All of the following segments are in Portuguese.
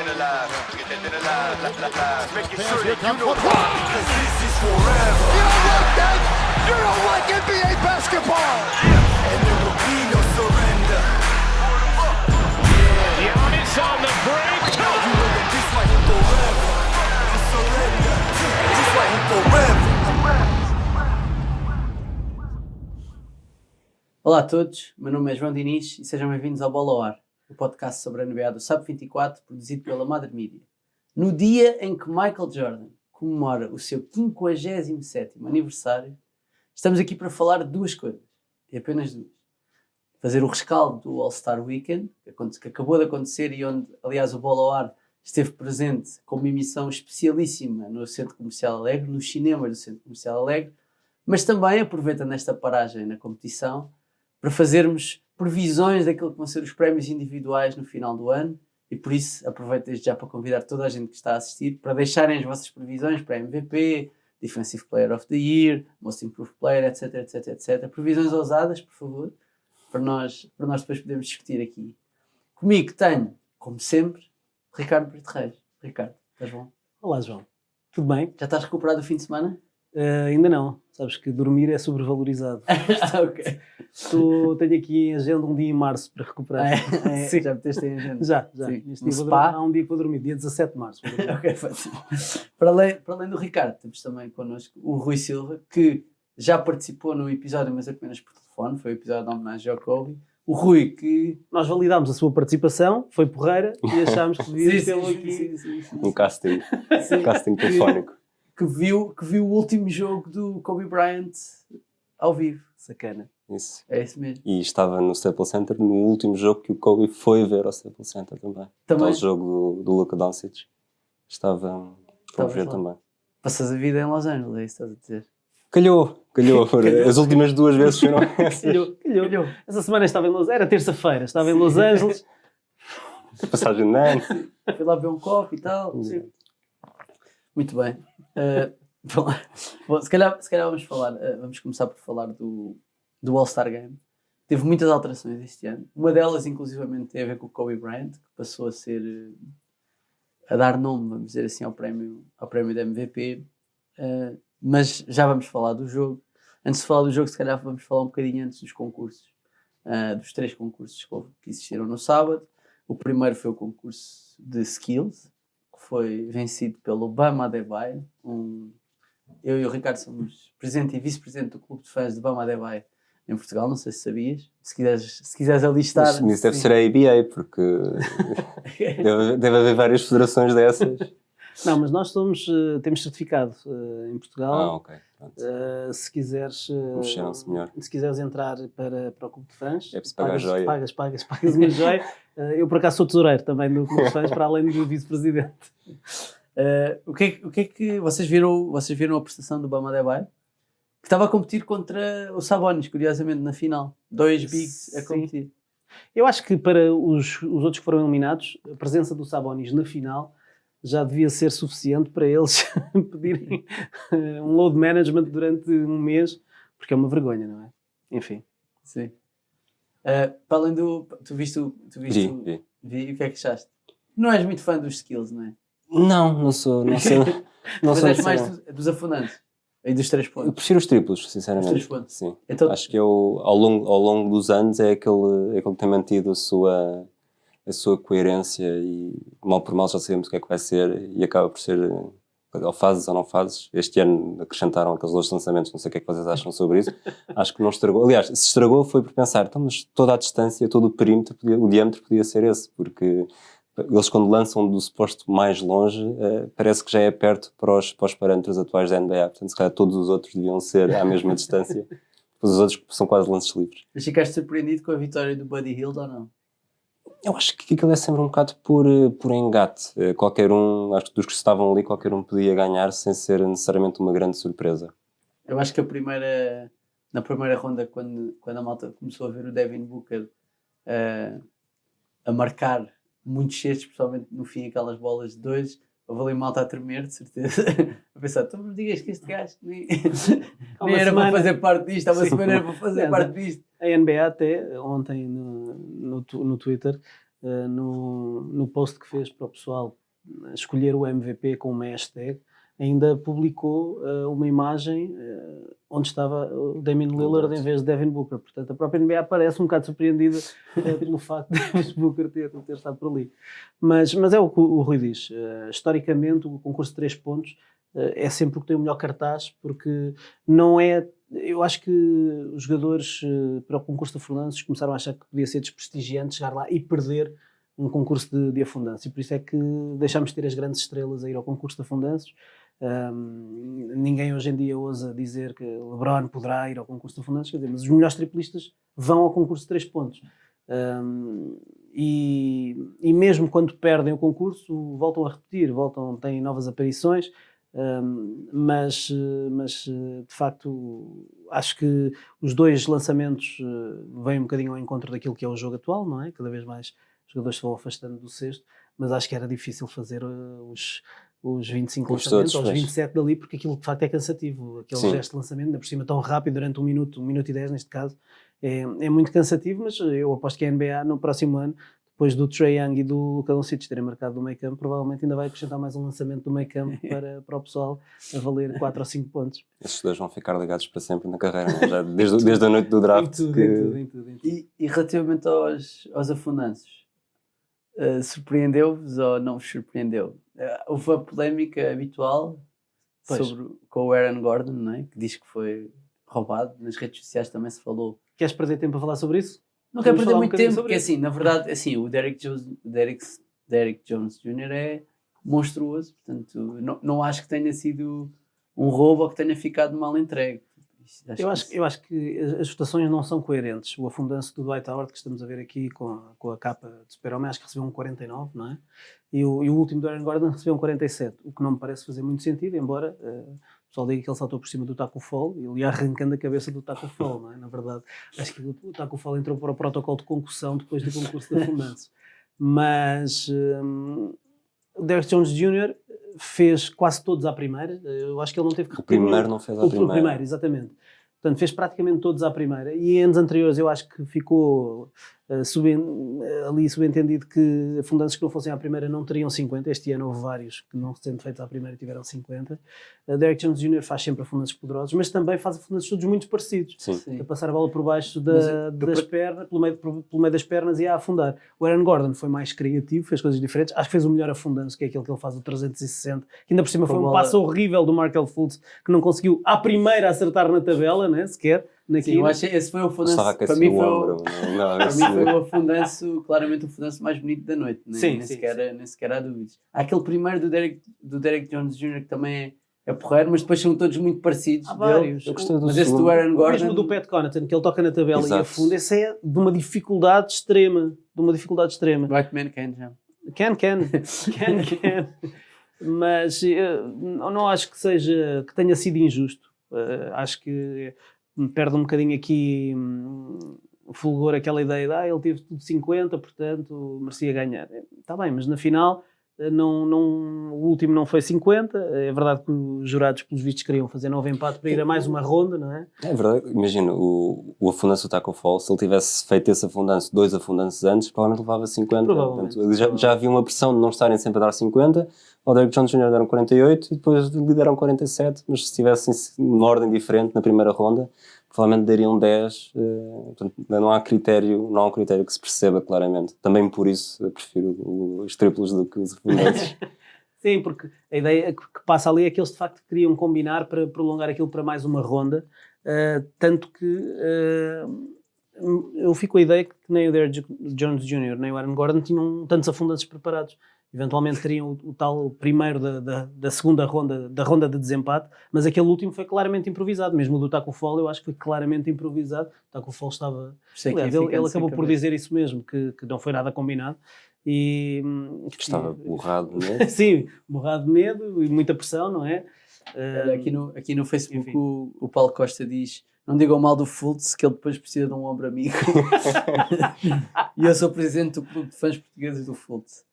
dead and alive. Get that dead alive. Making sure that you know because this is forever. You don't like that? You don't like NBA basketball. And there will be no surrender. Giannis on the break. You know that this like forever. No surrender. This like forever. Olá a todos, meu nome é João Diniz e sejam bem-vindos ao Bola ao Ar, o podcast sobre a NBA do SAP24, produzido pela Madre Media. No dia em que Michael Jordan comemora o seu 57º aniversário, estamos aqui para falar de duas coisas, e apenas duas. Fazer o rescaldo do All-Star Weekend, que acabou de acontecer e onde, aliás, o Bola ao Ar esteve presente com uma emissão especialíssima no Centro Comercial Alegre, nos cinemas do Centro Comercial Alegre, mas também aproveitando esta paragem na competição para fazermos previsões daquilo que vão ser os prémios individuais no final do ano e por isso aproveito desde já para convidar toda a gente que está a assistir para deixarem as vossas previsões para MVP, Defensive Player of the Year, Most Improved Player, etc, etc, etc. Previsões ousadas, por favor, para nós depois podermos discutir aqui. Comigo tenho, como sempre, Ricardo Brito Reis. Ricardo, estás bom? Olá, João. Tudo bem? Já estás recuperado do fim de semana? Ainda não. Sabes que dormir é sobrevalorizado. Ok. Tenho aqui em agenda um dia em março para recuperar. Sim. Já meteste em agenda? Já. Sim. Este No dia spa? há um dia que vou dormir, dia 17 de março. Ok, fácil. Para além do Ricardo, temos também connosco o Rui Silva, que já participou num episódio, mas apenas por telefone, foi o episódio de homenagem ao Kobe. O Rui, que... Nós validámos a sua participação, foi porreira, e achámos que devíamos tê-lo aqui. Sim. Um casting telefónico. Que viu o último jogo do Kobe Bryant ao vivo. Sacana. Isso. É isso mesmo. E estava no Staples Center no último jogo que o Kobe foi ver ao Staples Center também. Também? O jogo do Luka Doncic. Estava a ver também. Passas a vida em Los Angeles, é isso que estás a dizer? Calhou. As últimas duas vezes foram essas. Calhou. Essa semana estava em Los Angeles, era terça-feira, estava em Los Angeles. Passagem de ano. Fui lá ver um copo e tal. Sim. Muito bem. Bom, se calhar vamos começar por falar do All-Star Game. Teve muitas alterações este ano. Uma delas, inclusivamente, tem a ver com o Kobe Bryant, que passou a ser, a dar nome, vamos dizer assim, ao prémio de MVP. Mas já vamos falar do jogo. Antes de falar do jogo, se calhar vamos falar um bocadinho antes dos concursos, dos 3 concursos que existiram no sábado. O primeiro foi o concurso de Skills, que foi vencido pelo Bam Adebayo. Eu e o Ricardo somos presidente e vice-presidente do clube de fãs de Bam Adebayo em Portugal, não sei se sabias. Se quiseres alistar... Isso deve ser a ABA, porque deve haver várias federações dessas. Não, mas nós temos certificado em Portugal. Ok. Se quiseres melhor. Se quiseres entrar para o clube de fãs, é preciso pagar a joia. Pagas uma joia. Eu por acaso sou tesoureiro também do clube de fãs, para além do vice-presidente. O que é que vocês viram a prestação do Bam Adebayo? Que estava a competir contra o Sabonis, curiosamente, na final. 2 bigs a competir. Eu acho que para os outros que foram eliminados, a presença do Sabonis na final já devia ser suficiente para eles pedirem um load management durante um mês, porque é uma vergonha, não é? Enfim. Sim. Para além do... Tu viste Vi. Vi, o que é que achaste? Não és muito fã dos skills, não é? Não sou. Mas és mais dos afundantes e dos 3 pontos. Eu prefiro os triplos, sinceramente. Os 3 pontos. Sim. Então... Acho que ao longo dos anos é aquele que tem mantido a sua coerência e mal por mal já sabemos o que é que vai ser e acaba por ser ou fazes ou não fazes. Este ano acrescentaram aqueles 2 lançamentos, não sei o que é que vocês acham sobre isso. Acho que não estragou. Aliás, se estragou foi por pensar, então, mas toda a distância, todo o perímetro, o diâmetro podia ser esse, porque eles quando lançam do suposto mais longe, parece que já é perto para os parâmetros atuais da NBA. Portanto, se calhar todos os outros deviam ser à mesma distância. Depois os outros são quase lances livres. Mas ficaste surpreendido com a vitória do Buddy Hield ou não? Eu acho que aquilo é sempre um bocado por engate. Qualquer um, acho que dos que estavam ali, qualquer um podia ganhar sem ser necessariamente uma grande surpresa. Eu acho que na primeira ronda, quando a malta começou a ver o Devin Booker a marcar muitos cestos, especialmente no fim aquelas bolas de 2, houve ali malta a tremer, de certeza. A pensar, tu me digas que este gajo nem era para fazer parte disto, há uma semana era para fazer parte disto. A NBA até, ontem no Twitter, no post que fez para o pessoal escolher o MVP com uma hashtag, ainda publicou uma imagem onde estava o Damian Lillard em vez de Devin Booker. Portanto, a própria NBA parece um bocado surpreendida pelo facto de Devin Booker ter estado por ali. Mas é o que o Rui diz. Historicamente, o concurso de 3 pontos é sempre o que tem o melhor cartaz, porque não é... Eu acho que os jogadores para o concurso de afundanços começaram a achar que podia ser desprestigiante chegar lá e perder um concurso de afundanços. E por isso é que deixámos de ter as grandes estrelas a ir ao concurso de afundanços. Ninguém hoje em dia ousa dizer que LeBron poderá ir ao concurso de afundantes, quer dizer, mas os melhores triplistas vão ao concurso de 3 pontos. E mesmo quando perdem o concurso, voltam a repetir, têm novas aparições, mas de facto acho que os 2 lançamentos vêm um bocadinho ao encontro daquilo que é o jogo atual, não é? Cada vez mais os jogadores se vão afastando do cesto, mas acho que era difícil fazer os 25 lançamentos, ou os 27 dali, porque aquilo de facto é cansativo. Aquele gesto de lançamento, ainda por cima tão rápido, durante 1 minuto e 10 neste caso, é muito cansativo, mas eu aposto que a NBA no próximo ano, depois do Trae Young e do Luka Doncic terem marcado do meio campo, provavelmente ainda vai acrescentar mais um lançamento do meio campo para o pessoal a valer 4 ou 5 pontos. Esses 2 vão ficar ligados para sempre na carreira, não? Já desde a noite do draft. Em tudo. E relativamente aos afundanços, surpreendeu-vos ou não vos surpreendeu? Houve a polémica habitual com o Aaron Gordon, não é? Que diz que foi roubado. Nas redes sociais também se falou. Queres perder tempo a falar sobre isso? Não quero perder muito tempo, porque assim, na verdade, assim, o Derrick Jones Jr. é monstruoso, portanto, não acho que tenha sido um roubo ou que tenha ficado mal entregue. Eu acho que as votações não são coerentes. O afundanço do Dwight Howard, que estamos a ver aqui com a capa de Super-Homem, acho que recebeu um 49, não é? E o último do Aaron Gordon recebeu um 47, o que não me parece fazer muito sentido, embora o pessoal diga que ele saltou por cima do Taco Fall e ele ia arrancando a cabeça do Taco Fall, não é? Na verdade, acho que o Taco Fall entrou para o protocolo de concussão depois do concurso de afundanço. Mas o Derrick Jones Jr. fez quase todos à primeira. Eu acho que ele não teve que repetir. O primeiro não fez à primeira. O primeiro, exatamente. Portanto, fez praticamente todos à primeira. E em anos anteriores eu acho que ficou ali subentendido que afundanços que não fossem à primeira não teriam 50. Este ano houve vários que não sendo feitos à primeira tiveram 50. Derrick Jones Jr. faz sempre afundanços poderosos, mas também faz afundanços todos muito parecidos. Sim. A passar a bola por baixo das pernas, pelo meio das pernas e a afundar. O Aaron Gordon foi mais criativo, fez coisas diferentes. Acho que fez o melhor afundanço, que é aquele que ele faz, o 360, que ainda por cima foi um passo horrível do Markelle Fultz, que não conseguiu à primeira acertar na tabela, né, sequer. Sim, eu achei esse foi o afundanço. Para mim foi o afundanço, claramente o afundanço mais bonito da noite. Nem sequer há dúvidas. Há aquele primeiro do Derrick Jones Jr. que também é porreiro, mas depois são todos muito parecidos. Há vários. Mas esse do Aaron Gordon... Mesmo do Pat Connaughton, que ele toca na tabela e afunda, esse é de uma dificuldade extrema. White man can jump. Can. Mas não acho que tenha sido injusto. Acho que perde um bocadinho aqui o fulgor, aquela ideia de ele teve tudo 50, portanto merecia ganhar. Está bem, mas na final o último não foi 50. É verdade que os jurados, pelos vistos, queriam fazer novo empate para ir a mais uma ronda, não é? É verdade, imagina, o afundanço do Taco Fall, se ele tivesse feito esse afundanço 2 afundanços antes, provavelmente levava 50. Portanto, já havia uma pressão de não estarem sempre a dar 50. O Derrick Jones Jr. deram 48 e depois lhe deram 47, mas se estivessem numa ordem diferente na primeira ronda, provavelmente dariam 10. Portanto, não há um critério que se perceba claramente. Também por isso eu prefiro os triplos do que os afundanços. Sim, porque a ideia que passa ali é que eles de facto queriam combinar para prolongar aquilo para mais uma ronda, tanto que eu fico com a ideia que nem o Derrick Jones Jr. nem o Aaron Gordon tinham tantos afundanços preparados. Eventualmente teriam o tal primeiro da segunda ronda, da ronda de desempate, mas aquele último foi claramente improvisado. Mesmo o do Taco Fall eu acho que foi claramente improvisado. O Taco Fall estava... Aliás, ele acabou por dizer isso mesmo, que não foi nada combinado. E estava borrado de medo. Sim, borrado de medo e muita pressão, não é? Aqui no Facebook o Paulo Costa diz: não digam mal do Fultz, que ele depois precisa de um ombro amigo. E eu sou presidente do clube de fãs portugueses do Fultz.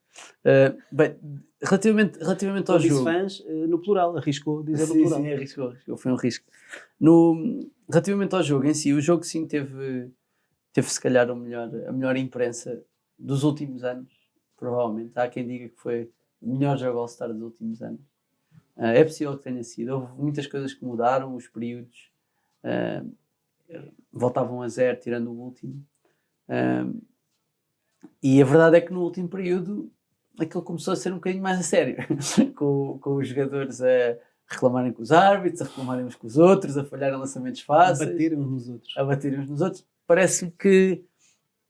Bem, relativamente ao jogo, fãs no plural, arriscou dizer no plural. Sim, arriscou, foi um risco. Relativamente ao jogo em si, o jogo sim teve se calhar a melhor imprensa dos últimos anos, provavelmente. Há quem diga que foi o melhor jogo All-Star dos últimos anos. É possível que tenha sido. Houve muitas coisas que mudaram, os períodos voltavam a 0, tirando o último. E a verdade é que no último período aquilo começou a ser um bocadinho mais a sério, com os jogadores a reclamarem com os árbitros, a reclamarem uns com os outros, a falharem lançamentos fáceis, a baterem uns nos outros. Parece-me que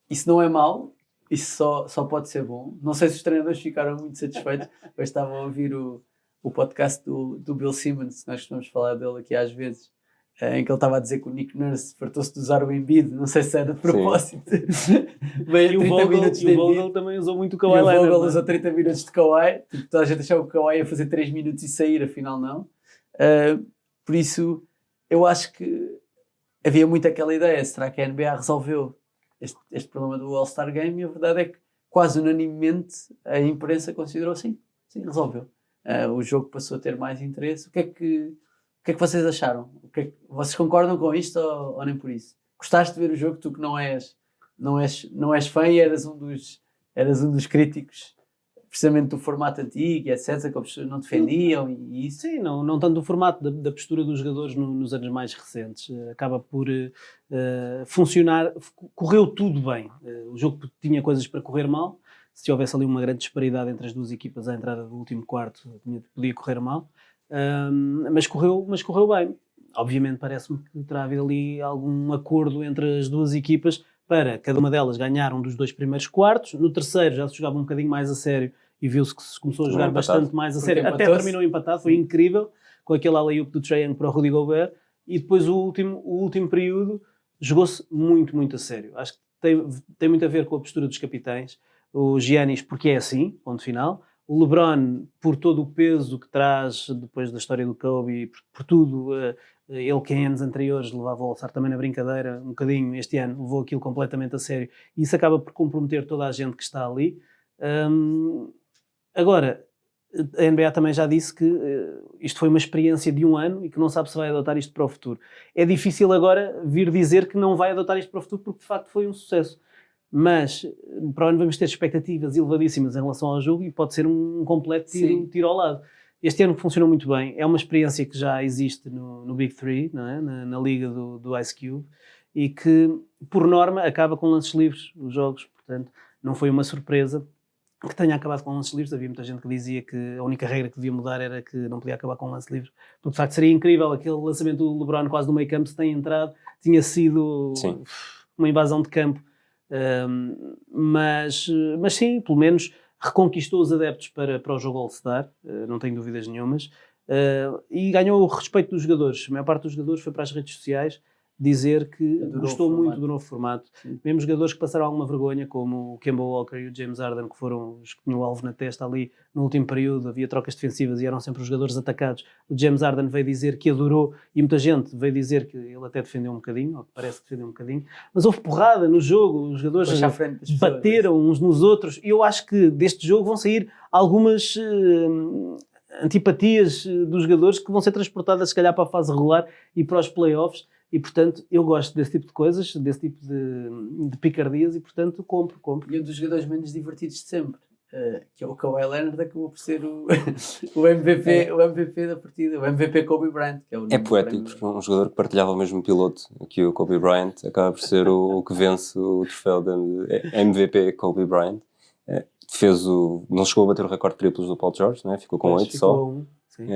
isso não é mau, isso só pode ser bom. Não sei se os treinadores ficaram muito satisfeitos. Eu estava a ouvir o podcast do Bill Simmons, nós costumamos falar dele aqui às vezes, em que ele estava a dizer que o Nick Nurse fartou-se de usar o Embiid, não sei se era de propósito. E o Vogel também usou muito o Kawhi Leonard. O Vogel usou 30 minutos de Kawhi, tipo, toda a gente achava que o Kawhi ia fazer 3 minutos e sair, afinal não. Por isso, eu acho que havia muito aquela ideia, será que a NBA resolveu este problema do All-Star Game? E a verdade é que quase unanimemente a imprensa considerou sim, resolveu. O jogo passou a ter mais interesse. O que é que vocês acharam? Vocês concordam com isto ou nem por isso? Gostaste de ver o jogo, tu que não és fã e eras um dos críticos precisamente do formato antigo e etc, que as pessoas não defendiam e isso? Sim, não tanto do formato, da postura dos jogadores nos anos mais recentes. Acaba por funcionar, correu tudo bem. O jogo tinha coisas para correr mal, se houvesse ali uma grande disparidade entre as duas equipas à entrada do último quarto, podia correr mal. Mas correu bem. Obviamente parece-me que terá havido ali algum acordo entre as duas equipas para cada uma delas ganhar um dos 2 primeiros quartos. No terceiro já se jogava um bocadinho mais a sério e viu-se que se começou a jogar bastante mais a sério. Até terminou empatado, foi incrível, com aquele alley-oop do Trae Young para o Rudy Gobert. E depois o último período jogou-se muito, muito a sério. Acho que tem muito a ver com a postura dos capitães. O Giannis, porque é assim, ponto final. O LeBron, por todo o peso que traz depois da história do Kobe, por tudo, ele que em anos anteriores levava o All-Star também na brincadeira, um bocadinho, este ano levou aquilo completamente a sério, e isso acaba por comprometer toda a gente que está ali. Agora, a NBA também já disse que isto foi uma experiência de 1 ano e que não sabe se vai adotar isto para o futuro. É difícil agora vir dizer que não vai adotar isto para o futuro, porque de facto foi um sucesso. Mas para o ano vamos ter expectativas elevadíssimas em relação ao jogo e pode ser um completo tiro ao lado. Este ano funcionou muito bem, é uma experiência que já existe no Big Three, não é? na liga do Ice Cube, e que por norma acaba com lances livres os jogos, portanto não foi uma surpresa que tenha acabado com lances livres. Havia muita gente que dizia que a única regra que devia mudar era que não podia acabar com lance livre, porque de facto seria incrível aquele lançamento do LeBron quase no meio campo, se tem entrado, tinha sido uma invasão de campo. Mas sim, pelo menos reconquistou os adeptos para o jogo All-Star, não tenho dúvidas nenhumas, e ganhou o respeito dos jogadores. A maior parte dos jogadores foi para as redes sociais dizer que gostou muito do novo formato. Mesmo jogadores que passaram alguma vergonha, como o Kemba Walker e o James Harden, que foram os que tinham o alvo na testa ali no último período, havia trocas defensivas e eram sempre os jogadores atacados. O James Harden veio dizer que adorou, e muita gente veio dizer que ele até defendeu um bocadinho, ou que parece que defendeu um bocadinho, mas houve porrada no jogo, os jogadores bateram uns nos outros, e eu acho que deste jogo vão sair algumas antipatias dos jogadores que vão ser transportadas se calhar para a fase regular e para os playoffs. E, portanto, eu gosto desse tipo de coisas, desse tipo de picardias, e, portanto, compro. E um dos jogadores menos divertidos de sempre, que é o Kawhi Leonard, acabou por ser o MVP da partida, o MVP Kobe Bryant. Que é poético, porque um jogador que partilhava o mesmo piloto que o Kobe Bryant acaba por ser o que vence o troféu de MVP Kobe Bryant. Não chegou a bater o recorde de triplos do Paul George, né? Ficou com 8 só.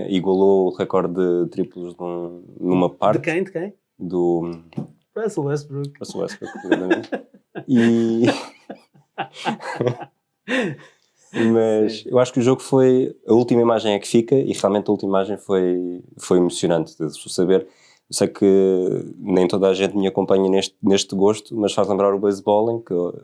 Igualou o recorde de triplos numa parte. De quem? Do Russell Westbrook, exatamente. Mas eu acho que o jogo foi... A última imagem é que fica, e realmente a última imagem foi emocionante de saber. Eu sei que nem toda a gente me acompanha neste gosto, mas faz lembrar o baseball, em que o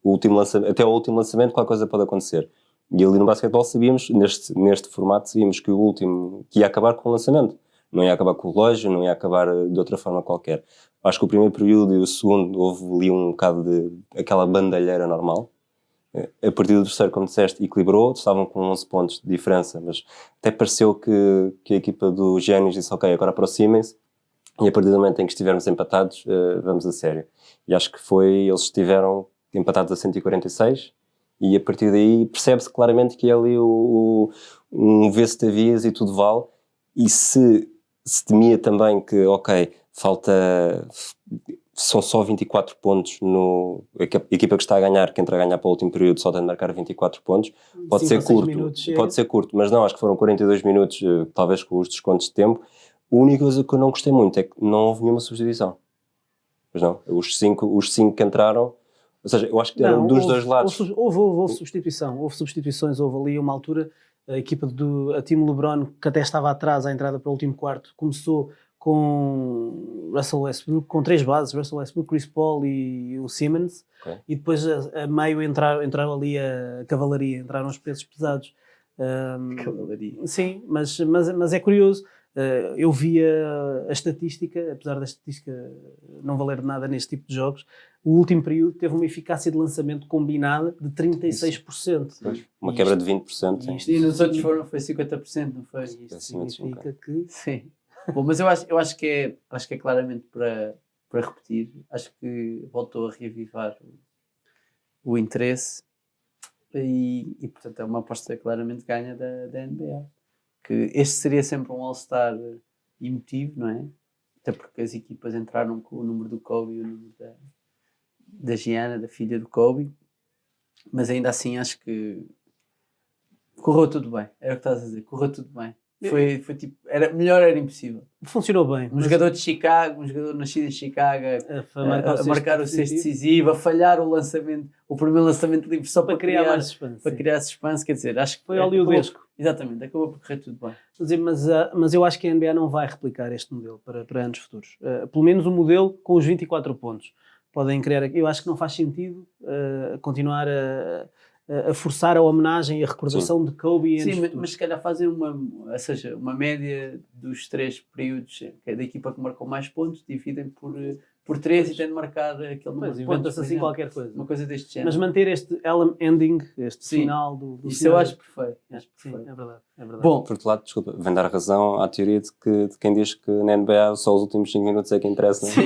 último lançamento, até o último lançamento qualquer coisa pode acontecer. E ali no basquetebol sabíamos, neste formato, sabíamos que o último, que ia acabar com o lançamento. Não ia acabar com o relógio, não ia acabar de outra forma qualquer. Acho que o primeiro período e o segundo houve ali um bocado de aquela bandalheira normal. A partir do terceiro, como disseste, equilibrou, estavam com 11 pontos de diferença, mas até pareceu que a equipa do Giannis disse, ok, agora aproximem-se, e a partir do momento em que estivermos empatados, vamos a sério. E acho que eles estiveram empatados a 146, e a partir daí percebe-se claramente que é ali um vê-se tavias e tudo vale, e se temia também que, ok, são só 24 pontos a equipa que está a ganhar, que entra a ganhar para o último período, só tem de marcar 24 pontos, pode ser curto, mas não, acho que foram 42 minutos, talvez com os descontos de tempo. A única coisa que eu não gostei muito é que não houve nenhuma substituição. Mas não, os cinco que entraram, ou seja, eu acho que eram dos dois lados. Houve substituição, houve substituições, houve ali uma altura, a equipa a Team LeBron, que até estava atrás à entrada para o último quarto, começou com Russell Westbrook, com 3 bases, Russell Westbrook, Chris Paul e o Simmons, okay. E depois a meio entraram ali a cavalaria, entraram os pesos pesados. Cavalaria. Sim, mas é curioso. Eu via a estatística, apesar da estatística não valer nada neste tipo de jogos, o último período teve uma eficácia de lançamento combinada de 36%. Pois, uma quebra de 20%. E nos outros foi 50%, não foi? Isto significa que... Sim. Bom, mas eu acho que é claramente para repetir. Acho que voltou a reavivar o interesse e portanto é uma aposta claramente ganha da NBA. Que este seria sempre um All-Star emotivo, não é? Até porque as equipas entraram com o número do Kobe e o número da Gianna, da filha do Kobe, mas ainda assim acho que correu tudo bem. Era o que estás a dizer, correu tudo bem. Foi tipo, melhor era impossível. Funcionou bem. Jogador de Chicago, um jogador nascido em Chicago, a marcar o sexto decisivo, a falhar o primeiro lançamento livre só para criar mais suspense. Para criar suspense, quer dizer, acho que foi hollywoodesco. Exatamente, acabou por correr tudo bem. Mas eu acho que a NBA não vai replicar este modelo para anos futuros. Pelo menos o modelo com os 24 pontos. Podem criar. Eu acho que não faz sentido continuar a forçar a homenagem e a recordação de Kobe. Sim, mas se calhar fazem uma média dos 3 períodos, que é da equipa que marcou mais pontos, dividem por 3 e tem de marcar aquele número de pontos. Inventa-se assim qualquer coisa. Uma coisa deste género. Mas manter este ending, este final do isso eu acho perfeito. Sim, é verdade. Bom, por outro lado, desculpa, vem dar razão à teoria de quem diz que na NBA só os últimos 5 minutos é que interessam. Sim.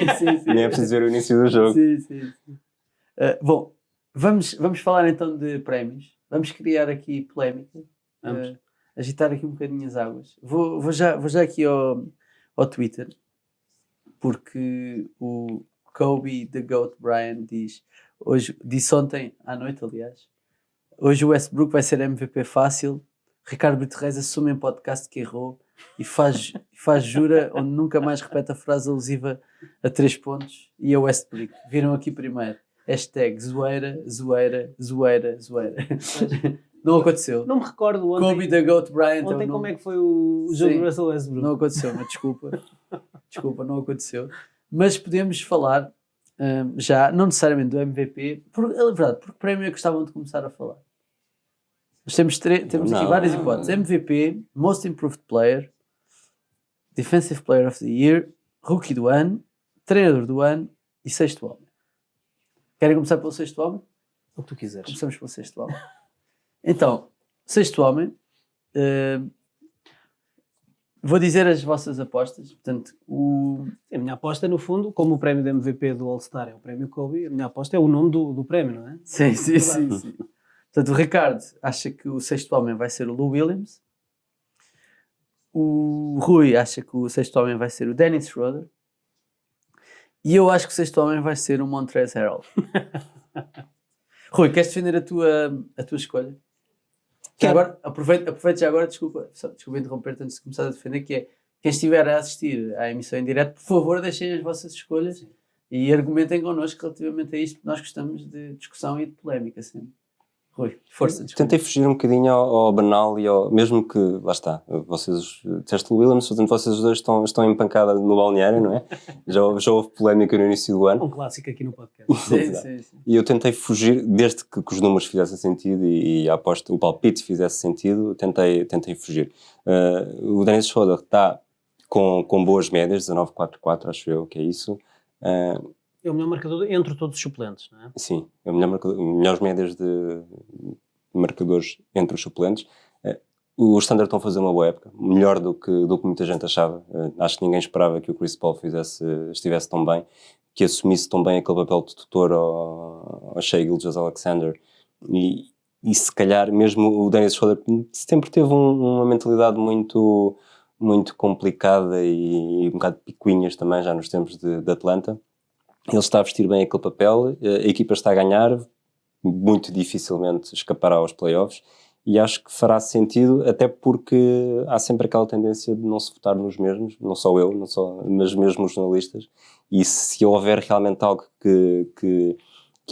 Nem é preciso ver o início do jogo. Sim. Bom, vamos falar então de prémios. Vamos criar aqui polémica. Agitar aqui um bocadinho as águas. Vou já aqui ao Twitter, porque o Kobe The Goat Bryant disse ontem à noite, aliás, hoje o Westbrook vai ser MVP fácil. Ricardo Brito Reis assume em podcast que errou e faz jura onde nunca mais repete a frase alusiva a 3 pontos e a Westbrook. Viram aqui primeiro. # zoeira. Não aconteceu. Não me recordo ontem. Kobe The Goat Bryant. Ontem como é que foi o jogo do Russell Westbrook? Não aconteceu, mas desculpa, não aconteceu. Mas podemos falar já, não necessariamente do MVP, é verdade, porque prémio é que gostavam de começar a falar. Nós temos aqui várias hipóteses. MVP, Most Improved Player, Defensive Player of the Year, Rookie do Ano, Treinador do Ano e Sexto Homem. Querem começar pelo Sexto Homem? O que tu quiseres. Começamos pelo Sexto Homem. Então, Sexto Homem, vou dizer as vossas apostas. Portanto, a minha aposta, no fundo, como o prémio de MVP do All-Star é o prémio Kobe, a minha aposta é o nome do prémio, não é? Sim. Portanto, o Ricardo acha que o Sexto Homem vai ser o Lou Williams. O Rui acha que o Sexto Homem vai ser o Dennis Schroeder. E eu acho que o Sexto Homem vai ser o Montrezl Harrell. Rui, queres defender a tua escolha? Agora, aproveito já agora, desculpa interromper-te antes de começar a defender, que é, quem estiver a assistir à emissão em direto, por favor, deixem as vossas escolhas e argumentem connosco relativamente a isto, porque nós gostamos de discussão e de polémica sempre. Rui, força, desculpa. Tentei fugir um bocadinho ao banal e mesmo que, lá está, vocês disseste o Williams, portanto vocês dois estão em pancada no balneário, não é? Já houve polémica no início do ano. Um clássico aqui no podcast. Sim. E eu tentei fugir, desde que os números fizessem sentido e a aposta, o palpite fizesse sentido, tentei fugir. O Dennis Schroeder está com boas médias, 19.44, acho eu que é isso. É o melhor marcador entre todos os suplentes, não é? Sim, é o melhores médias de marcadores entre os suplentes. os Thunder estão a fazer uma boa época, melhor do que muita gente achava. Acho que ninguém esperava que o Chris Paul estivesse tão bem, que assumisse tão bem aquele papel de tutor ao Shai Gilgeous-Alexander, e se calhar mesmo o Dennis Schroeder sempre teve uma mentalidade muito, muito complicada e um bocado de picuinhas também, já nos tempos de Atlanta. Ele está a vestir bem aquele papel, a equipa está a ganhar, muito dificilmente escapará aos playoffs, e acho que fará sentido, até porque há sempre aquela tendência de não se votar nos mesmos, não só eu, mas mesmo os jornalistas, e se houver realmente algo que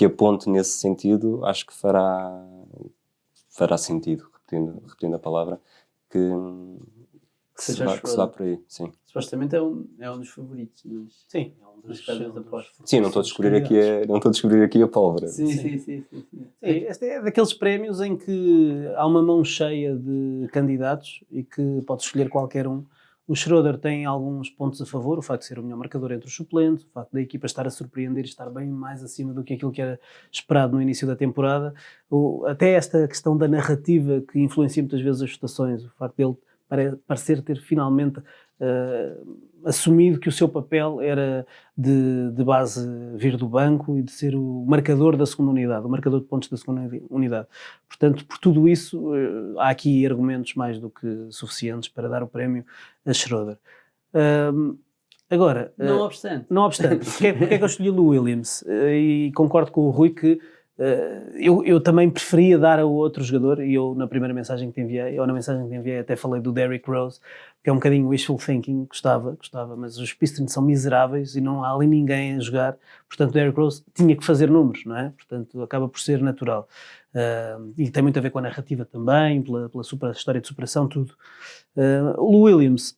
aponte nesse sentido, acho que fará sentido, repetindo a palavra, que se vá por aí, sim. Supostamente é um dos favoritos, mas Sim, nas casas de aposta. Sim, não estou a descobrir aqui a pólvora. Sim. Este é daqueles prémios em que há uma mão cheia de candidatos e que pode escolher qualquer um. O Schroeder tem alguns pontos a favor, o facto de ser o melhor marcador entre os suplentes, o facto da equipa estar a surpreender e estar bem mais acima do que aquilo que era esperado no início da temporada. Até esta questão da narrativa que influencia muitas vezes as votações, o facto dele parecer ter finalmente assumido que o seu papel era de base vir do banco e de ser o marcador da segunda unidade, o marcador de pontos da segunda unidade. Portanto, por tudo isso, há aqui argumentos mais do que suficientes para dar o prémio a Schroeder. Agora, Não obstante, porque é que eu escolhi o Williams? E concordo com o Rui que eu também preferia dar a outro jogador, e eu na primeira mensagem que te enviei, até falei do Derrick Rose, que é um bocadinho wishful thinking, gostava, mas os Pistons são miseráveis e não há ali ninguém a jogar, portanto o Derrick Rose tinha que fazer números, não é? Portanto acaba por ser natural. E tem muito a ver com a narrativa também, pela história de superação, tudo. O Williams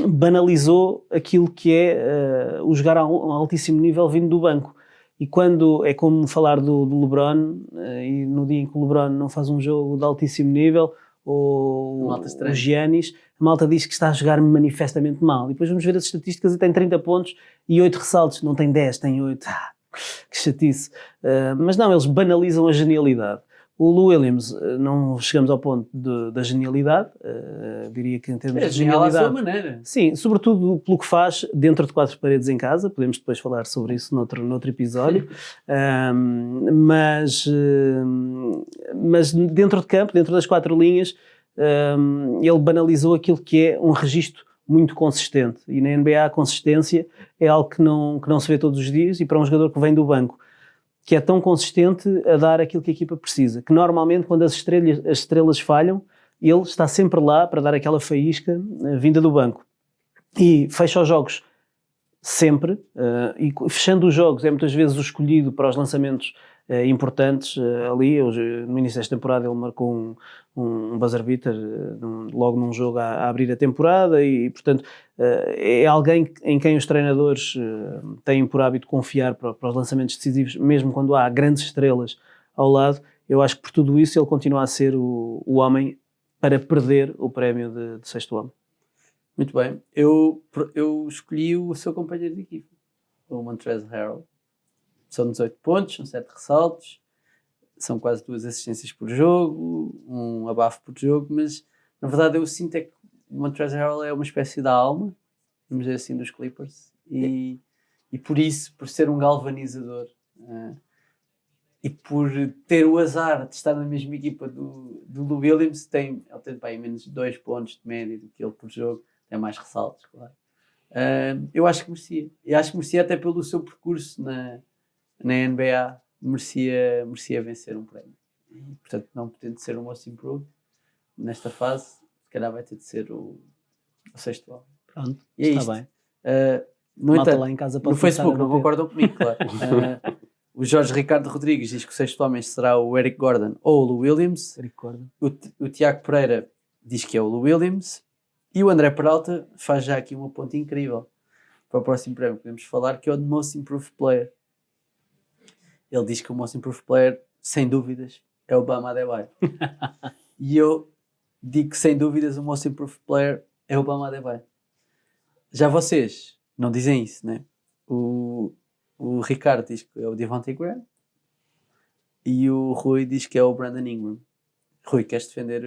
banalizou aquilo que é o jogar a um altíssimo nível vindo do banco. E quando é como falar do LeBron, e no dia em que o LeBron não faz um jogo de altíssimo nível, ou o Giannis, a malta diz que está a jogar manifestamente mal. E depois vamos ver as estatísticas e tem 30 pontos e 8 ressaltos. Não tem 10, tem 8. Que chatice. Mas não, eles banalizam a genialidade. O Lou Williams, não chegamos ao ponto da genialidade, diria que em termos de genialidade... à sua maneira. Sim, sobretudo pelo que faz dentro de 4 paredes em casa, podemos depois falar sobre isso noutro episódio, mas dentro de campo, dentro das 4 linhas, ele banalizou aquilo que é um registro muito consistente, e na NBA a consistência é algo que não se vê todos os dias, e para um jogador que vem do banco, que é tão consistente a dar aquilo que a equipa precisa, que normalmente quando as estrelas falham, ele está sempre lá para dar aquela faísca vinda do banco. E fecha os jogos sempre, e fechando os jogos é muitas vezes o escolhido para os lançamentos importantes ali. No início desta temporada ele marcou um buzzer beater logo num jogo a abrir a temporada, e portanto é alguém em quem os treinadores têm por hábito confiar para os lançamentos decisivos, mesmo quando há grandes estrelas ao lado. Eu acho que por tudo isso ele continua a ser o homem para perder o prémio de sexto homem. Muito bem, eu escolhi o seu companheiro de equipa, o Montrezl Harrell. São 18 pontos, são 7 ressaltos, são quase 2 assistências por jogo, um abafo por jogo, mas na verdade eu sinto é que o Montrezl Harrell é uma espécie da alma, vamos dizer assim, dos Clippers, e por isso, por ser um galvanizador, e por ter o azar de estar na mesma equipa do Lou Williams, ele tem aí menos de 2 pontos de média do que ele por jogo, tem mais ressaltos, claro. Eu acho que merecia. Eu acho que merecia até pelo seu percurso na NBA, merecia vencer um prémio. E, portanto, não podendo ser o Most Improved nesta fase, se calhar vai ter de ser o sexto homem. Pronto, e é está isto. bem. No entanto, lá em casa no Facebook não concordam comigo, claro. O Jorge Ricardo Rodrigues diz que o sexto homem será o Eric Gordon ou o Lou Williams. Eric Gordon. O Tiago Pereira diz que é o Lou Williams. E o André Peralta faz já aqui uma ponta incrível para o próximo prémio que podemos falar, que é o de Most Improved Player. Ele diz que o Most Improved Player, sem dúvidas, é o Bam Adebayo. E eu digo que, sem dúvidas, o Most Improved Player é o Bam Adebayo. Já vocês não dizem isso, né? O Ricardo diz que é o Devontae Graham e o Rui diz que é o Brandon Ingram. Rui, queres defender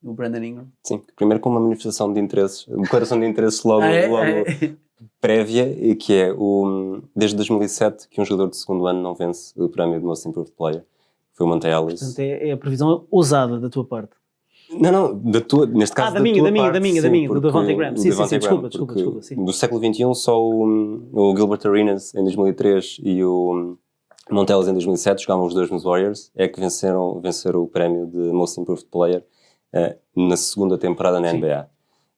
o Brandon Ingram? Sim, primeiro com uma manifestação de interesses, declaração de interesses logo prévia, e que é desde 2007 que um jogador de segundo ano não vence o prémio de Most Improved Player. Foi o Monte Ellis. Portanto, é a previsão ousada da tua parte. Não, neste caso da minha, do Devontae Graham. Sim, desculpa. Sim. Do século XXI, só o Gilbert Arenas em 2003 e o Monte Ellis em 2007, jogavam os dois nos Warriors, é que venceram o prémio de Most Improved Player na segunda temporada na NBA.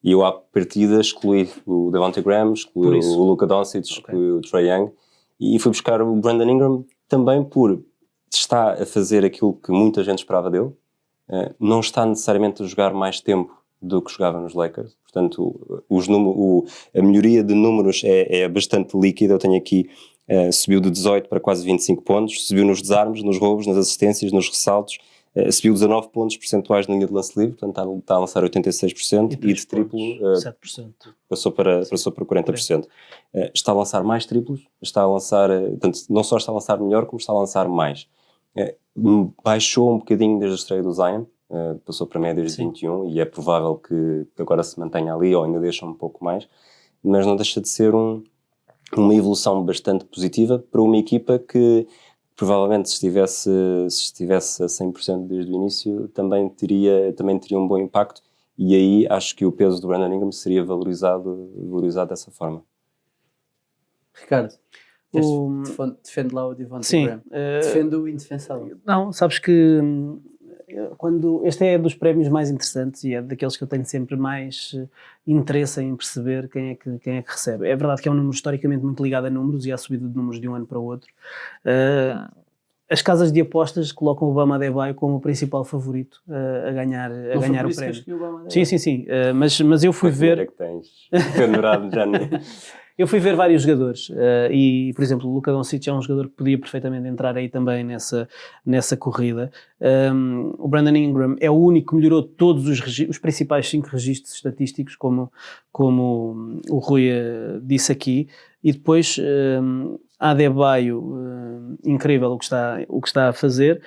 E eu, à partida, excluí o Devontae Graham, excluí o Luka Doncic, excluí o Trae Young, e fui buscar o Brandon Ingram também por estar a fazer aquilo que muita gente esperava dele. Não está necessariamente a jogar mais tempo do que jogava nos Lakers, portanto a melhoria de números é bastante líquida. Eu tenho aqui, subiu de 18 para quase 25 pontos, subiu nos desarmes, nos roubos, nas assistências, nos ressaltos, subiu 19 pontos percentuais na linha de lance livre, portanto está a lançar 86%, e de triplo 7%. Passou para 40%. Está a lançar mais triplos, está a lançar, portanto, não só está a lançar melhor, como está a lançar mais. Baixou um bocadinho desde a estreia do Zion, passou para médias de 21, e é provável que agora se mantenha ali, ou ainda deixa um pouco mais, mas não deixa de ser uma evolução bastante positiva para uma equipa que provavelmente se estivesse a 100% desde o início também teria um bom impacto, e aí acho que o peso do Brandon Ingram seria valorizado dessa forma. Ricardo, defende lá o Devontae Graham. Defende o indefensável. Não, sabes que este é dos prémios mais interessantes e é daqueles que eu tenho sempre mais interesse em perceber quem é que recebe. É verdade que é um número historicamente muito ligado a números e à subida de números de um ano para o outro. As casas de apostas colocam o Bam Adebayo como o principal favorito a ganhar o prémio. Sim. Mas eu fui ver... É que tens pendurado já Eu fui ver vários jogadores e, por exemplo, o Luka Doncic é um jogador que podia perfeitamente entrar aí também nessa corrida. O Brandon Ingram é o único que melhorou todos os principais 5 registros estatísticos, como o Rui disse aqui. E depois Adebayo, incrível o que está a fazer.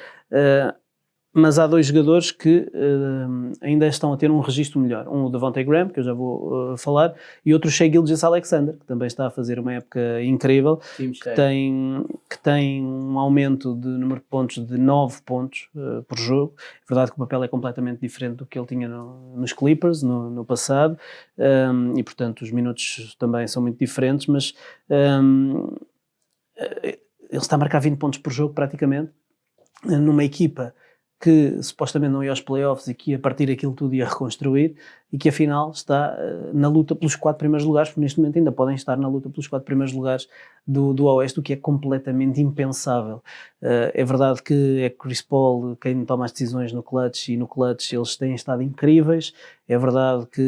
Mas há 2 jogadores que ainda estão a ter um registro melhor. Um, o Devontae Graham, que eu já vou falar, e outro, o Shai Gilgeous-Alexander, que também está a fazer uma época incrível, que tem um aumento de número de pontos de 9 pontos por jogo. É verdade que o papel é completamente diferente do que ele tinha nos Clippers, no passado, e portanto os minutos também são muito diferentes, mas ele está a marcar 20 pontos por jogo praticamente, numa equipa que supostamente não ia aos playoffs e que a partir daquilo tudo ia reconstruir, e que afinal está na luta pelos 4 primeiros lugares, porque neste momento ainda podem estar na luta pelos 4 primeiros lugares do Oeste, o que é completamente impensável. É verdade que é Chris Paul quem toma as decisões no clutch, e no clutch eles têm estado incríveis. É verdade que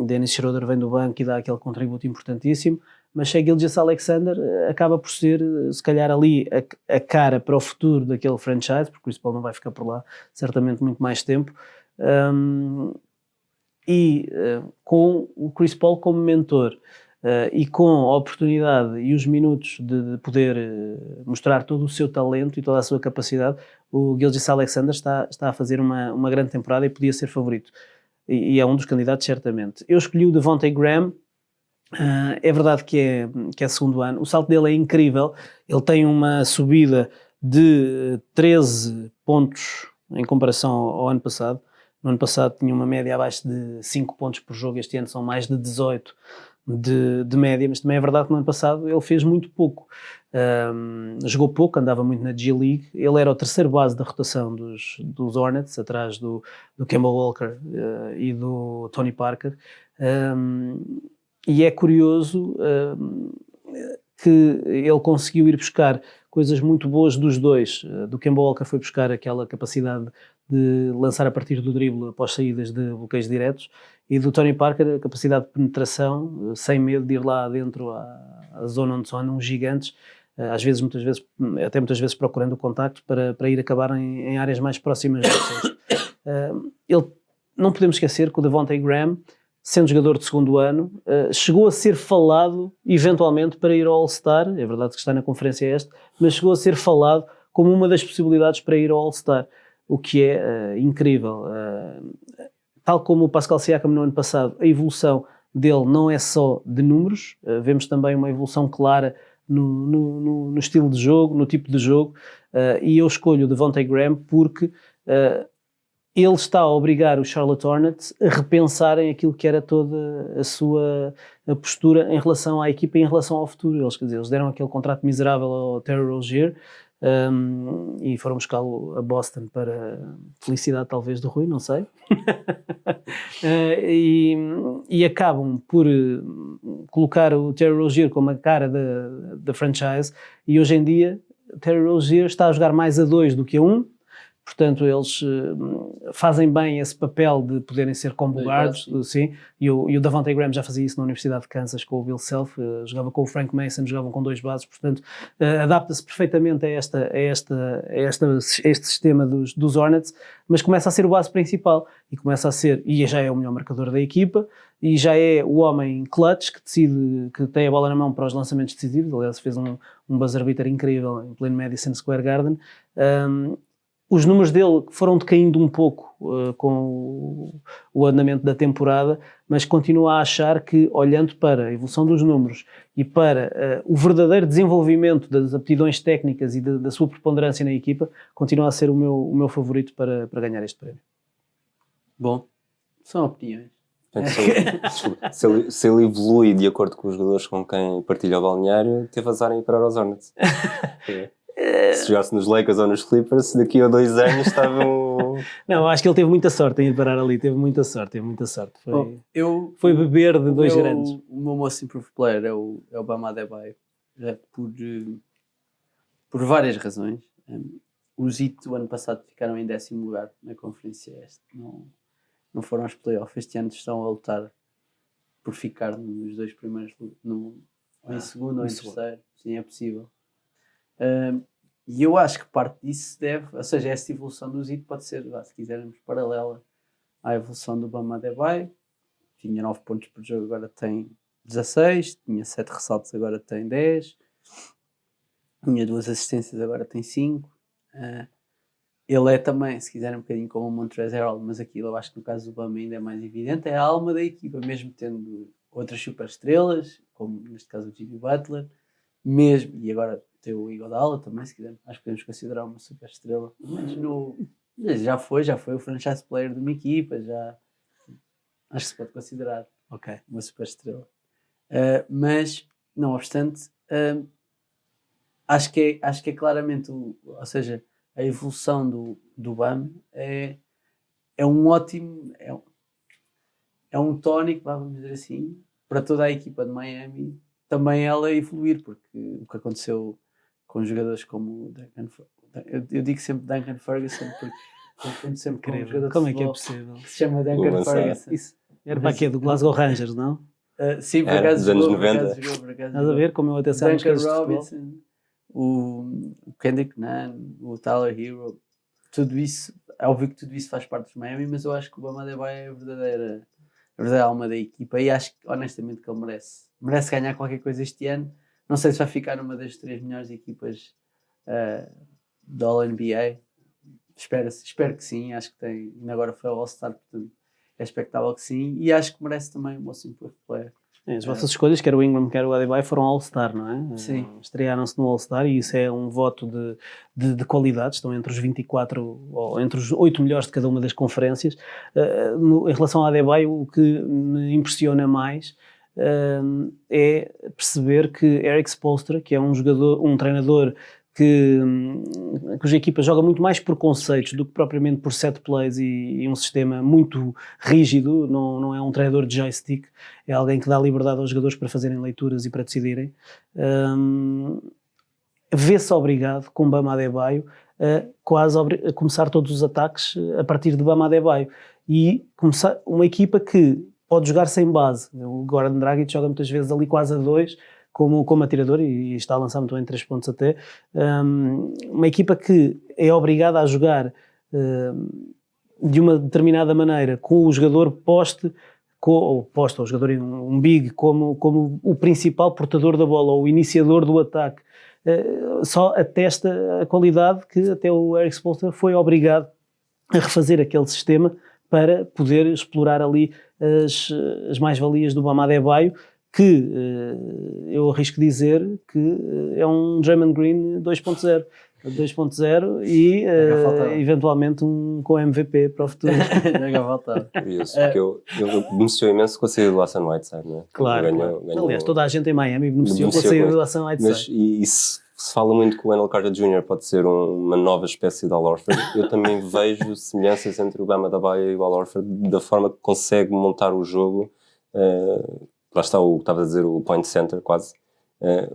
Dennis Schroeder vem do banco e dá aquele contributo importantíssimo, mas Shai Gilgeous-Alexander acaba por ser, se calhar, ali a cara para o futuro daquele franchise, porque o Chris Paul não vai ficar por lá certamente muito mais tempo, com o Chris Paul como mentor e com a oportunidade e os minutos de poder mostrar todo o seu talento e toda a sua capacidade, o Gilgeous-Alexander está a fazer uma grande temporada e podia ser favorito, e é um dos candidatos certamente. Eu escolhi o Devontae Graham. É verdade que é segundo ano, o salto dele é incrível, ele tem uma subida de 13 pontos em comparação ao ano passado. No ano passado tinha uma média abaixo de 5 pontos por jogo, este ano são mais de 18 de média, mas também é verdade que no ano passado ele fez muito pouco, jogou pouco, andava muito na G-League. Ele era o terceiro base da rotação dos Hornets, atrás do Kemba Walker e do Tony Parker. E é curioso que ele conseguiu ir buscar coisas muito boas dos dois. Do Kemba Walker foi buscar aquela capacidade de lançar a partir do drible após saídas de bloqueios diretos, e do Tony Parker a capacidade de penetração, sem medo de ir lá dentro à zona onde são andam os gigantes, muitas vezes procurando o contacto para ir acabar em áreas mais próximas de vocês. Não podemos esquecer que o Devontae Graham, sendo jogador de segundo ano, chegou a ser falado eventualmente para ir ao All-Star. É verdade que está na Conferência Este, mas chegou a ser falado como uma das possibilidades para ir ao All-Star. o que é incrível. Tal como o Pascal Siakam no ano passado, a evolução dele não é só de números, vemos também uma evolução clara no estilo de jogo, no tipo de jogo, e eu escolho o Devontae Graham porque ele está a obrigar os Charlotte Hornets a repensarem aquilo que era toda a sua postura em relação à equipa e em relação ao futuro. Eles deram aquele contrato miserável ao Terry Rozier e foram buscá-lo a Boston para felicidade talvez do Rui, não sei. E acabam por colocar o Terry Rozier como a cara da franchise, e hoje em dia Terry Rozier está a jogar mais a 2 do que a 1. Portanto, eles fazem bem esse papel de poderem ser combo guards, sim. E o Devontae Graham já fazia isso na Universidade de Kansas com o Bill Self, jogava com o Frank Mason, jogavam com 2 bases, portanto, adapta-se perfeitamente a este sistema dos Hornets, mas começa a ser o base principal, e começa a ser, e já é o melhor marcador da equipa, e já é o homem clutch que decide, que tem a bola na mão para os lançamentos decisivos. Aliás, fez um buzzer beater incrível em pleno Madison Square Garden. Os números dele foram decaindo um pouco com o andamento da temporada, mas continuo a achar que, olhando para a evolução dos números e para o verdadeiro desenvolvimento das aptidões técnicas e da sua preponderância na equipa, continua a ser o meu favorito para ganhar este prémio. Bom, são opiniões. Se ele evolui de acordo com os jogadores com quem partilha o balneário, teve azar em ir para os Hornets. Se jogasse nos Lakers ou nos Clippers, daqui a 2 anos estavam... Não, acho que ele teve muita sorte em ir parar ali, teve muita sorte. Foi beber de 2 grandes. O meu most improved player é o Bam Adebayo, por várias razões. Os Heat do ano passado ficaram em 10º lugar na Conferência Este, não foram aos playoffs. Este ano estão a lutar por ficar nos 2 primeiros, ou em segundo ou em terceiro, sim, é possível. E eu acho que parte disso ou seja, esta evolução do Heat pode ser, se quisermos, paralela à evolução do Bam Adebayo. Tinha 9 pontos por jogo, agora tem 16, tinha 7 ressaltos, agora tem 10, tinha 2 assistências, agora tem 5. Ele é também, se quiserem, um bocadinho como o Montrezl Harrell, mas aquilo eu acho que no caso do Bam ainda é mais evidente, é a alma da equipa, mesmo tendo outras super estrelas, como neste caso o Jimmy Butler, mesmo, e agora tem o Iguodala também, se quiserem, acho que podemos considerar uma super estrela, mas já foi o franchise player de uma equipa, já acho que se pode considerar uma super estrela. Mas, não obstante, acho que é claramente, ou seja, a evolução do Bam é um ótimo, é um tónico, vamos dizer assim, para toda a equipa de Miami, também ela evoluir, porque o que aconteceu com jogadores como o Duncan, eu digo sempre Duncan Ferguson, porque eu sempre com um jogador como de é que é futebol possível? que se chama Duncan Ferguson. Isso. Era para quê? Do Glasgow Rangers, não? Sim, por acaso dos anos jogou, 90. Estás a ver como eu até sei Duncan Robinson, o Kendrick Nunn, o Tyler Hero, tudo isso, é óbvio que tudo isso faz parte dos Miami, mas eu acho que o Bam Adebayo é a verdadeira alma da equipa, e acho que honestamente que ele merece ganhar qualquer coisa este ano. Não sei se vai ficar numa das 3 melhores equipas da All-NBA, espero que sim, acho que tem, ainda agora foi ao All-Star, portanto é expectável que sim, e acho que merece também o Most Improved Player. As vossas escolhas, quer o Ingram, quer o Adebayo, foram All-Star, não é? Sim. Estrearam-se no All-Star, e isso é um voto de qualidade. Estão entre os 24, ou entre os 8 melhores de cada uma das conferências. Em relação ao Adebayo, o que me impressiona mais é perceber que Eric Spoelstra, que é um treinador cuja equipa joga muito mais por conceitos do que propriamente por set plays e um sistema muito rígido, não é um treinador de joystick, é alguém que dá liberdade aos jogadores para fazerem leituras e para decidirem. Vê-se obrigado, com Bam Adebayo, a começar todos os ataques a partir de Bam Adebayo, e começar uma equipa que pode jogar sem base. O Goran Dragic joga muitas vezes ali quase a 2, como atirador, e está a lançar muito bem 3 pontos até. Uma equipa que é obrigada a jogar de uma determinada maneira, com o jogador poste, ou o jogador um big, como o principal portador da bola, ou o iniciador do ataque. Só atesta a qualidade que até o Eric Spoelstra foi obrigado a refazer aquele sistema para poder explorar ali as mais-valias do Bam Adebayo, que eu arrisco dizer que é um Draymond Green 2.0 e eventualmente um com MVP para o futuro. Já voltava. Curioso, porque eu beneficiou imenso com a saída do Hassan Whiteside, não é? Claro. Aliás, toda a gente em Miami beneficiou com a saída do Hassan Whiteside. Mas e se fala muito que o Wendell Carter Jr. pode ser uma nova espécie de Al Horford, eu também vejo semelhanças entre o Bam Adebayo e o Al Horford, da forma que consegue montar o jogo. Lá está o que estava a dizer, o point center quase.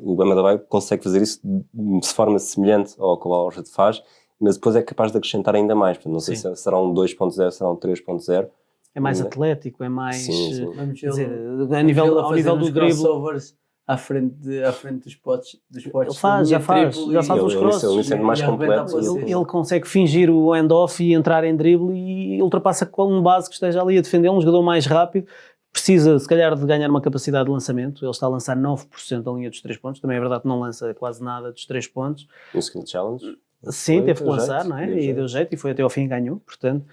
O Bam Adebayo consegue fazer isso de forma semelhante ao que o Al Horford faz, mas depois é capaz de acrescentar ainda mais. Portanto, não sei se será um 2.0, será um 3.0. É mais atlético, é mais... Sim. Vamos dizer, ao nível do drible. À frente dos potes. Ele já faz os crosses. Ele mais completo. Ele consegue fingir o hand-off e entrar em drible e ultrapassa com um base que esteja ali a defender, um jogador mais rápido. Precisa, se calhar, de ganhar uma capacidade de lançamento. Ele está a lançar 9% da linha dos 3 pontos. Também é verdade que não lança quase nada dos 3 pontos. No Skill Challenge? Sim, teve que lançar, não é? E deu jeito, e foi até ao fim e ganhou. Portanto,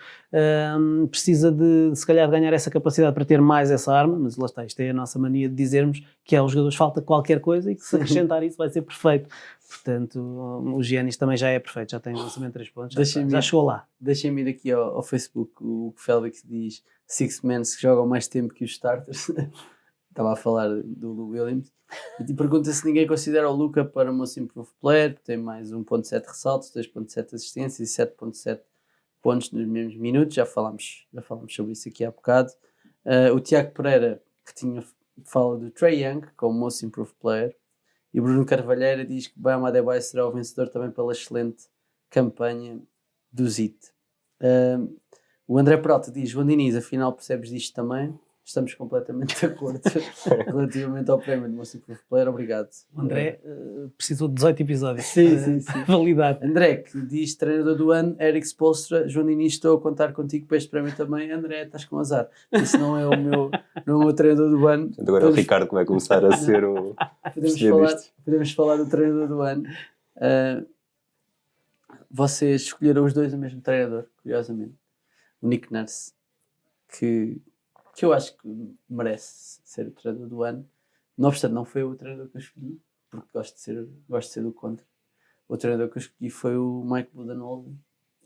precisa de, se calhar, de ganhar essa capacidade para ter mais essa arma. Mas lá está, isto é a nossa mania de dizermos que aos jogadores falta qualquer coisa e que se acrescentar isso vai ser perfeito. Portanto, o Giannis também já é perfeito, já tem um lançamento de 3 pontos, já chegou lá. Deixem-me ir aqui ao Facebook, o Félix diz Six Men que jogam mais tempo que os starters. Estava a falar do Lou Williams. E te pergunta se ninguém considera o Luka para o Most Improved Player, tem mais 1.7 ressaltos, 2.7 assistências e 7.7 pontos nos mesmos minutos. Já falámos sobre isso aqui há bocado. O Tiago Pereira, que fala do Trae Young como Most Improved Player. E o Bruno Carvalheira diz que Bam Adebayo será o vencedor também pela excelente campanha do ZIT. O André Peralta diz: João Diniz, afinal percebes disto também? Estamos completamente de acordo relativamente ao prémio de Most Improved Player. Obrigado. O André precisou de 18 episódios sim. para validar. André, que diz treinador do ano, Eric Spoelstra. João Diniz, estou a contar contigo para este prémio também. André, estás com azar. Isso não é o meu treinador do ano. Agora é o Ricardo que vai começar a ser o... Podemos falar do treinador do ano. Vocês escolheram os dois o mesmo treinador, curiosamente. O Nick Nurse, que eu acho que merece ser o treinador do ano. Não obstante, não foi o treinador que eu escolhi, porque gosto de ser do contra. O treinador que eu escolhi foi o Mike Budenholzer,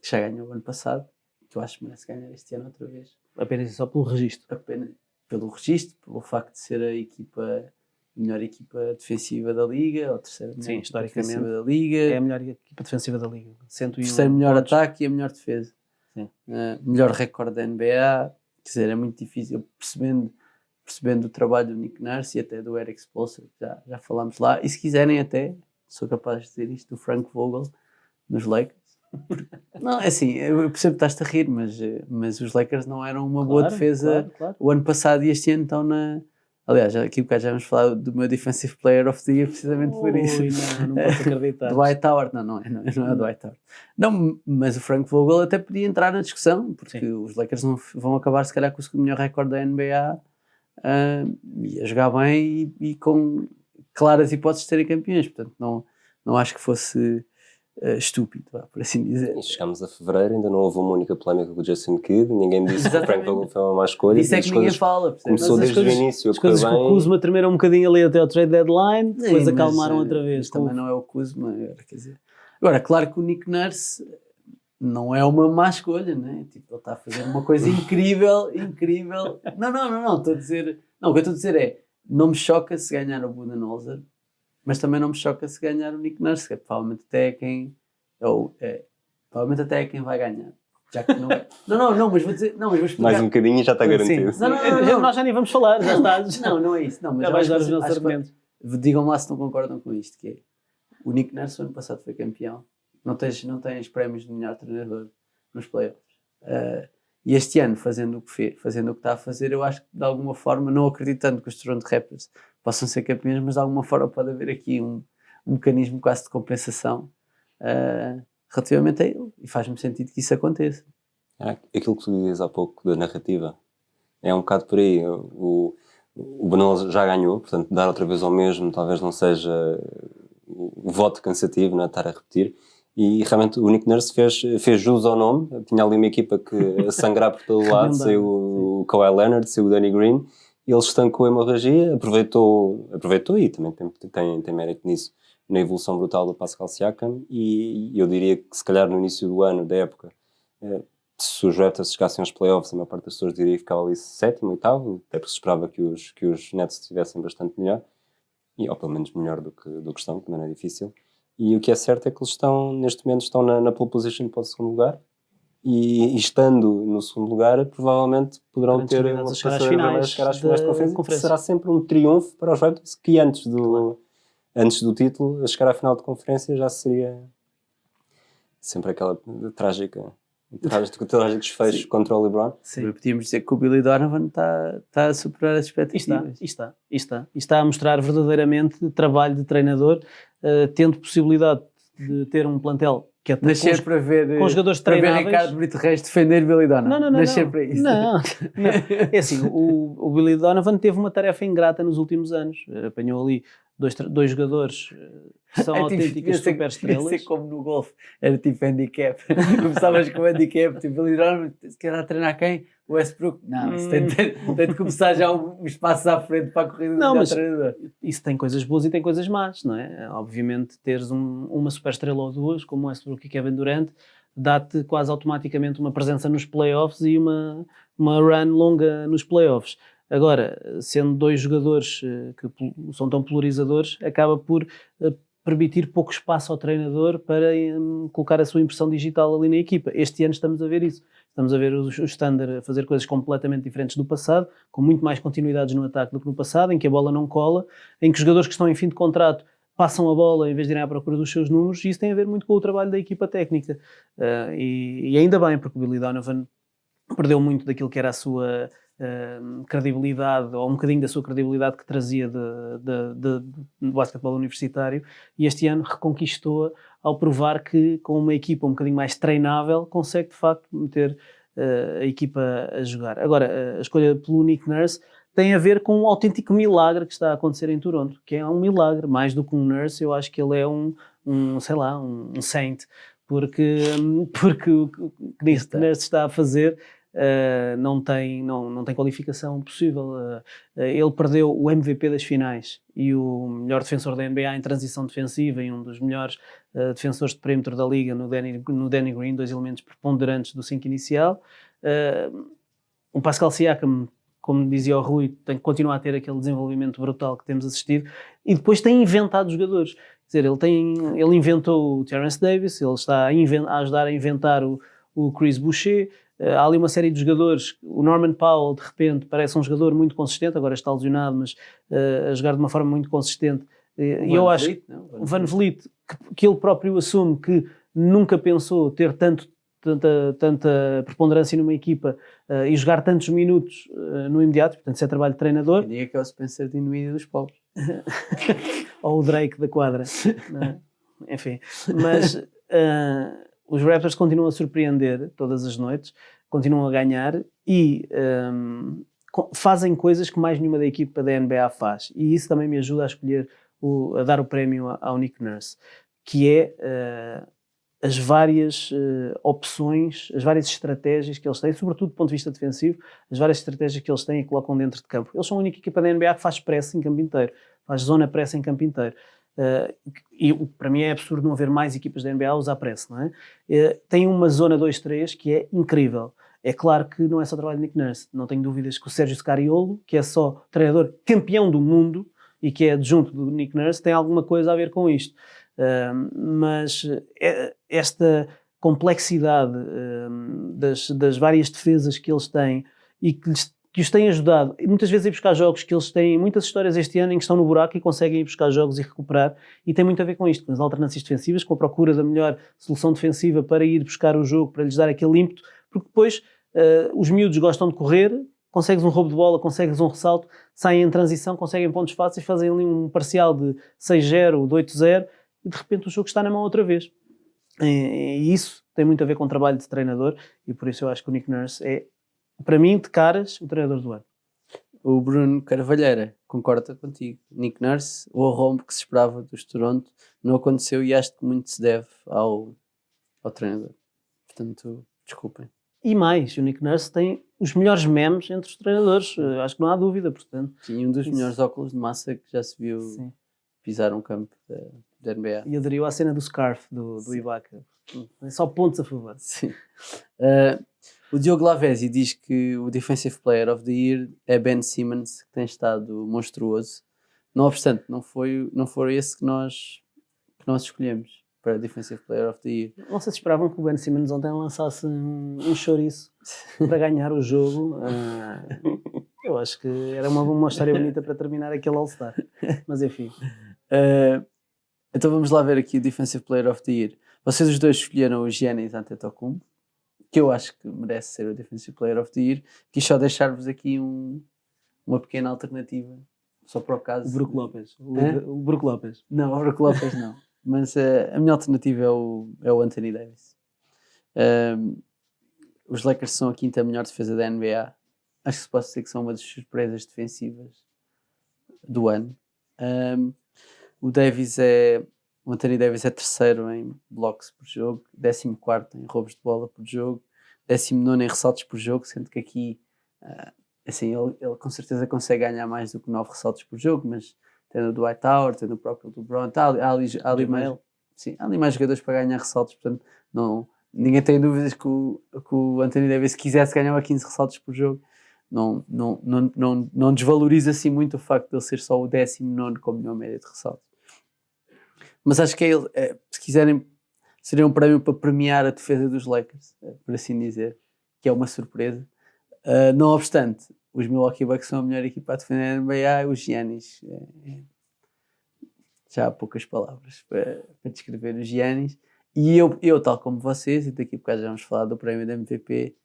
que já ganhou o ano passado, que eu acho que merece ganhar este ano outra vez. Apenas só pelo registro. Apenas pelo registro, pelo facto de ser a melhor equipa defensiva da Liga, ou a terceira melhor equipa defensiva da Liga. É a melhor equipa defensiva da Liga. O terceiro melhor ataque e a melhor defesa. Melhor recorde da NBA. Quer dizer, é muito difícil, percebendo o trabalho do Nick Nurse e até do Eric Spoelstra, que já falámos lá. E se quiserem até, sou capaz de dizer isto, do Frank Vogel nos Lakers. Não, é assim, eu percebo que estás-te a rir, mas os Lakers não eram uma boa defesa o ano passado e este ano estão na... Aliás, aqui um bocado já vamos falar do meu Defensive Player of the Year precisamente por isso. Não posso acreditar. Dwight Howard, não é Dwight Howard. Não, mas o Frank Vogel até podia entrar na discussão, porque os Lakers vão acabar se calhar com o segundo melhor recorde da NBA e a jogar bem e com claras hipóteses de serem campeões. Portanto, não acho que fosse estúpido, por assim dizer. E chegamos a fevereiro, ainda não houve uma única polémica com o Jason Kidd, ninguém disse que o Frank Vogel foi uma má escolha. Isso é que ninguém fala. Começou desde o início. As coisas com o Kuzma tremeram um bocadinho ali até ao trade deadline, depois acalmaram outra vez. Também não é o Kuzma, quer dizer. Agora, claro que o Nick Nurse não é uma má escolha, né? Tipo, ele está a fazer uma coisa incrível. Não, estou a dizer... Não, o que eu estou a dizer é, não me choca se ganhar o Budenholzer, mas também não me choca se ganhar o Nick Nurse, que provavelmente até é quem vai ganhar. Já que não... Não, mas vou dizer... Não, mas vou explicar. Mais um bocadinho e já está garantido. Não. Nós já nem vamos falar, já está. Não é isso. Não, mas já vais dar os nossos argumentos. Digam lá se não concordam com isto, que é o Nick Nurse ano passado foi campeão. Não tens prémios de melhor treinador nos playoffs. E este ano, fazendo o que está a fazer, eu acho que de alguma forma, não acreditando que os Toronto Raptors possam ser campeões, mas de alguma forma pode haver aqui um mecanismo quase de compensação relativamente a ele. E faz-me sentido que isso aconteça. Aquilo que tu dizes há pouco da narrativa é um bocado por aí. O Budenholzer já ganhou, portanto dar outra vez ao mesmo talvez não seja o voto cansativo, não é? Estar a repetir. E realmente o Nick Nurse fez jus ao nome. Tinha ali uma equipa que a sangrar por todo lado, saiu o Kawhi Leonard, saiu o Danny Green, e ele estancou a hemorragia, aproveitou e também tem mérito nisso, na evolução brutal do Pascal Siakam, e eu diria que se calhar no início do ano, da época, se os Raptors chegassem aos playoffs, a maior parte das pessoas diria que ficava ali 7º, 8º, até porque se esperava que os Nets estivessem bastante melhor, ou pelo menos melhor do que estão, que também não é difícil. E o que é certo é que eles neste momento estão na pole position para o segundo lugar, e estando no segundo lugar, provavelmente poderão ter uma chegar posição a chegar às finais de conferência, que será sempre um triunfo para os Raptors, que antes do título, a chegar à final de conferência já seria sempre aquela trágico desfecho contra o LeBron. Sim. Podíamos dizer que o Billy Donovan está a superar as expectativas. Está a mostrar verdadeiramente trabalho de treinador, tendo possibilidade de ter um plantel que até Nascer para ver, com jogadores para ver treináveis. Ricardo Brito Reis defender Billy Donovan. Não. Nascer para isso. Não. É assim, o Billy Donovan teve uma tarefa ingrata nos últimos anos. Apanhou ali dois jogadores que são autênticas superestrelas. Devia ser como no golfe, era tipo handicap. Começavas com handicap, tipo Billy Donovan, se quer treinar quem? O Westbrook? Não, isso tem de começar já um espaço à frente para a corrida do treinador. Isso tem coisas boas e tem coisas más, não é? Obviamente teres uma superestrela ou duas, como o Westbrook e Kevin Durant, dá-te quase automaticamente uma presença nos playoffs e uma run longa nos playoffs. Agora, sendo dois jogadores que são tão polarizadores, acaba por permitir pouco espaço ao treinador para colocar a sua impressão digital ali na equipa. Este ano estamos a ver isso. Estamos a ver o Standard a fazer coisas completamente diferentes do passado, com muito mais continuidades no ataque do que no passado, em que a bola não cola, em que os jogadores que estão em fim de contrato passam a bola em vez de irem à procura dos seus números, e isso tem a ver muito com o trabalho da equipa técnica. E ainda bem, porque o Billy Donovan perdeu muito daquilo que era a sua credibilidade, ou um bocadinho da sua credibilidade que trazia do basquetebol universitário, e este ano reconquistou-a ao provar que com uma equipa um bocadinho mais treinável consegue de facto meter a equipa a jogar. Agora, a escolha pelo Nick Nurse tem a ver com um autêntico milagre que está a acontecer em Toronto, que é um milagre, mais do que um Nurse. Eu acho que ele é um saint, porque o que Nick Nurse está a fazer não tem qualificação possível. Ele perdeu o MVP das finais e o melhor defensor da NBA em transição defensiva e um dos melhores defensores de perímetro da liga no Danny Green, dois elementos preponderantes do 5 inicial. O Pascal Siakam, como dizia o Rui, tem que continuar a ter aquele desenvolvimento brutal que temos assistido, e depois tem inventado jogadores. Quer dizer, ele inventou o Terence Davis, ele está a ajudar a inventar o Chris Boucher. Há ali uma série de jogadores. O Norman Powell, de repente, parece um jogador muito consistente, agora está lesionado, mas a jogar de uma forma muito consistente. E eu acho que o Van Vliet, que ele próprio assume que nunca pensou ter tanta preponderância numa equipa e jogar tantos minutos no imediato, portanto, isso é trabalho de treinador. Quem diria que é o Spencer Dinwiddie dos pobres. Ou o Drake da quadra. Enfim, mas os Raptors continuam a surpreender todas as noites, continuam a ganhar e fazem coisas que mais nenhuma da equipa da NBA faz, e isso também me ajuda a escolher, a dar o prémio ao Nick Nurse, que é as várias opções, as várias estratégias que eles têm, sobretudo do ponto de vista defensivo, as várias estratégias que eles têm e colocam dentro de campo. Eles são a única equipa da NBA que faz press em campo inteiro, faz zona press em campo inteiro. E para mim é absurdo não haver mais equipas da NBA a usar press, não é? Tem uma zona 2-3 que é incrível. É claro que não é só trabalho de Nick Nurse, não tenho dúvidas que o Sérgio Scariolo, que é só treinador campeão do mundo e que é adjunto do Nick Nurse, tem alguma coisa a ver com isto. Mas esta complexidade das várias defesas que eles têm e que os têm ajudado, e muitas vezes a ir buscar jogos, que eles têm muitas histórias este ano em que estão no buraco e conseguem ir buscar jogos e recuperar, e tem muito a ver com isto, com as alternâncias defensivas, com a procura da melhor solução defensiva para ir buscar o jogo, para lhes dar aquele ímpeto, porque depois os miúdos gostam de correr, consegues um roubo de bola, consegues um ressalto, saem em transição, conseguem pontos fáceis, fazem ali um parcial de 6-0, de 8-0, e de repente o jogo está na mão outra vez. E isso tem muito a ver com o trabalho de treinador, e por isso eu acho que o Nick Nurse é, para mim, de caras, o treinador do ano. O Bruno Carvalheira concorda contigo. Nick Nurse, o arrombo que se esperava dos Toronto, não aconteceu e acho que muito se deve ao treinador. Portanto, desculpem. E mais, o Nick Nurse tem os melhores memes entre os treinadores, acho que não há dúvida, portanto. Tinha um dos Isso. melhores óculos de massa que já se viu Sim. pisar um campo da NBA. E aderiu à cena do scarf do Ibaka. Tem só pontos a favor. Sim. O Diogo Lavezzi diz que o Defensive Player of the Year é Ben Simmons, que tem estado monstruoso. Não obstante, não foi esse que nós escolhemos para Defensive Player of the Year. Não sei se esperavam que o Ben Simmons ontem lançasse um chouriço para ganhar o jogo. Eu acho que era uma história bonita para terminar aquele All-Star. Mas enfim. Então vamos lá ver aqui o Defensive Player of the Year. Vocês os dois escolheram o Giannis Antetokounmpo, que eu acho que merece ser o Defensive Player of the Year. Quis só deixar-vos aqui uma pequena alternativa, só para o caso. O Brook Lopes. Hã? O Brook Lopes. Não, o Brook Lopes não. Mas a minha alternativa é o Anthony Davis. Os Lakers são a quinta melhor defesa da NBA. Acho que se pode dizer que são uma das surpresas defensivas do ano. O Anthony Davis é terceiro em blocos por jogo, 14º em roubos de bola por jogo, 19º em ressaltos por jogo, sendo que aqui assim, ele com certeza consegue ganhar mais do que 9 ressaltos por jogo, mas tendo o Dwight Howard, tendo o próprio LeBron, há ali mais jogadores para ganhar ressaltos, portanto ninguém tem dúvidas que o Anthony Davis, se quisesse, ganhava 15 ressaltos por jogo. Não desvaloriza assim muito o facto de ele ser só o 19º com a melhor média de ressaltos. Mas acho que se quiserem, seria um prémio para premiar a defesa dos Lakers, por assim dizer, que é uma surpresa. Não obstante, os Milwaukee Bucks são a melhor equipa a defender a NBA, os Giannis. Já há poucas palavras para descrever os Giannis. E eu, tal como vocês, e daqui a bocado já vamos falar do prémio da MVP,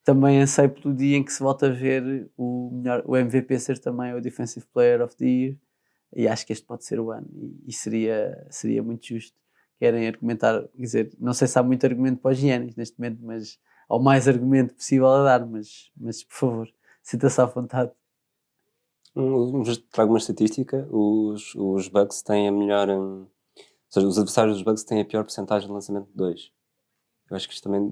também anseio pelo dia em que se volta a ver o MVP ser também o Defensive Player of the Year, e acho que este pode ser o ano, e seria muito justo. Querem argumentar, quer dizer, não sei se há muito argumento para os Giannis neste momento, mas há o mais argumento possível a dar, mas por favor, sinta-se à vontade. Trago uma estatística, os Bucks têm a melhor... ou seja, os adversários dos Bucks têm a pior porcentagem de lançamento de 2. Eu acho que isto também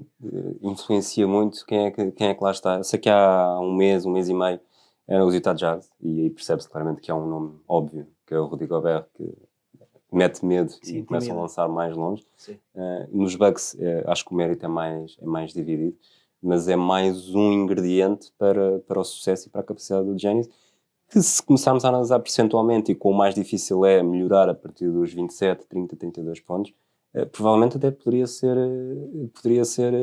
influencia muito quem é que lá está. Eu sei que há um mês e meio, eram os Utah Jazz, e aí percebe-se claramente que há um nome óbvio, que é o Rudy Gobert, que mete medo. Sim, e começa a lançar mais longe. Nos Bucks, acho que o mérito é mais dividido, mas é mais um ingrediente para o sucesso e para a capacidade do Giannis, que se começarmos a analisar percentualmente e quão mais difícil é melhorar a partir dos 27, 30, 32 pontos, provavelmente até poderia ser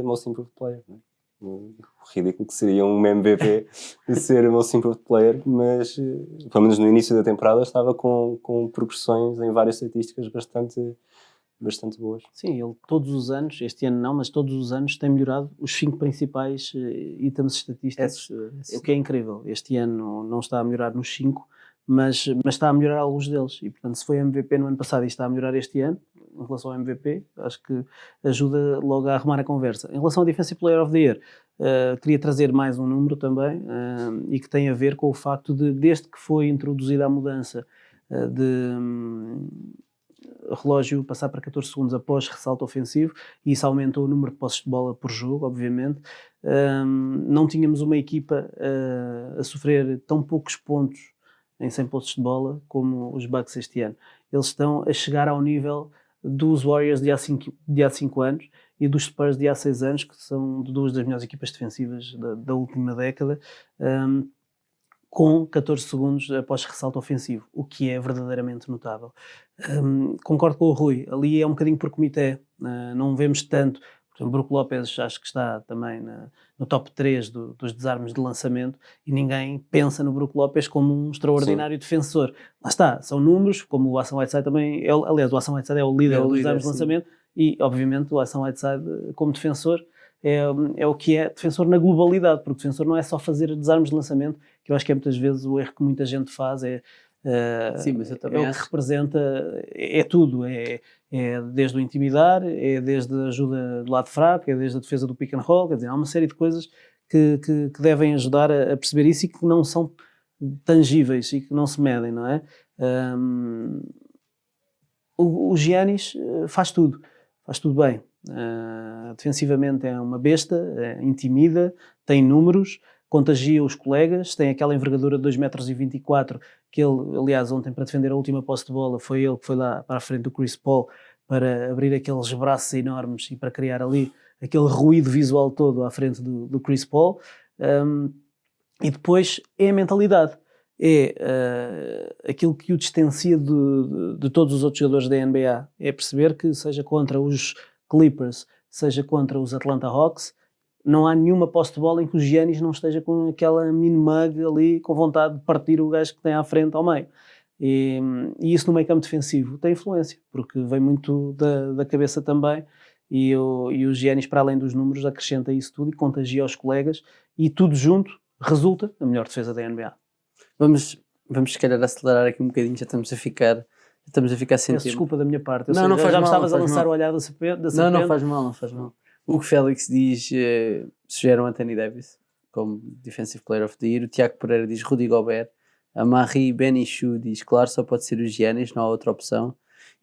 Most Improved Player, não é? O ridículo que seria um MVP de ser Most Improved Player, mas pelo menos no início da temporada estava com progressões em várias estatísticas bastante boas. Sim, ele todos os anos, este ano não, mas todos os anos tem melhorado os 5 principais itens estatísticos, o que é incrível. Este ano não está a melhorar nos 5, mas está a melhorar alguns deles, e portanto se foi MVP no ano passado e está a melhorar este ano em relação ao MVP, acho que ajuda logo a arrumar a conversa. Em relação ao Defensive Player of the Year, queria trazer mais um número também, e que tem a ver com o facto de, desde que foi introduzida a mudança de relógio passar para 14 segundos após ressalto ofensivo, e isso aumentou o número de posses de bola por jogo, obviamente, não tínhamos uma equipa a sofrer tão poucos pontos em 100 posses de bola como os Bucks este ano. Eles estão a chegar ao nível dos Warriors de há 5 anos e dos Spurs de há 6 anos, que são duas das melhores equipas defensivas da última década, com 14 segundos após ressalto ofensivo, o que é verdadeiramente notável. Concordo com o Rui, ali é um bocadinho por comitê, não vemos tanto. Por exemplo, Brook Lopes acho que está também no top 3 dos desarmes de lançamento, e ninguém pensa no Brook Lopes como um extraordinário defensor. Lá está, são números, como o Hassan Whiteside também, aliás, o Hassan Whiteside é o líder dos desarmes de lançamento, e obviamente o Hassan Whiteside como defensor é o que é defensor na globalidade, porque defensor não é só fazer desarmes de lançamento, que eu acho que é muitas vezes o erro que muita gente faz, sim, mas eu também acho que representa, é tudo, é desde o intimidar, é desde a ajuda do lado fraco, é desde a defesa do pick and roll, quer dizer, há uma série de coisas que devem ajudar a perceber isso, e que não são tangíveis e que não se medem, não é? O Giannis faz tudo bem. Defensivamente é uma besta, intimida, tem números, contagia os colegas, tem aquela envergadura de 2,24 m que ele, aliás, ontem para defender a última posse de bola foi ele que foi lá para a frente do Chris Paul para abrir aqueles braços enormes e para criar ali aquele ruído visual todo à frente do Chris Paul. E depois é a mentalidade. É aquilo que o distancia de todos os outros jogadores da NBA. É perceber que, seja contra os Clippers, seja contra os Atlanta Hawks, não há nenhuma posse de bola em que o Giannis não esteja com aquela mini mug ali, com vontade de partir o gajo que tem à frente ao meio. E isso no meio campo defensivo tem influência, porque vem muito da cabeça também, e o Giannis, para além dos números, acrescenta isso tudo e contagia os colegas, e tudo junto resulta na melhor defesa da NBA. Vamos se calhar acelerar aqui um bocadinho, já estamos a ficar sem tempo. Desculpa da minha parte, Não, não faz já mal, me estavas a não faz lançar mal. o olhar da serpente. Não faz mal. O que Félix diz sugere o Anthony Davis como Defensive Player of the Year. O Tiago Pereira diz Rudy Gobert. A Marie Benichou diz claro, só pode ser o Giannis, não há outra opção.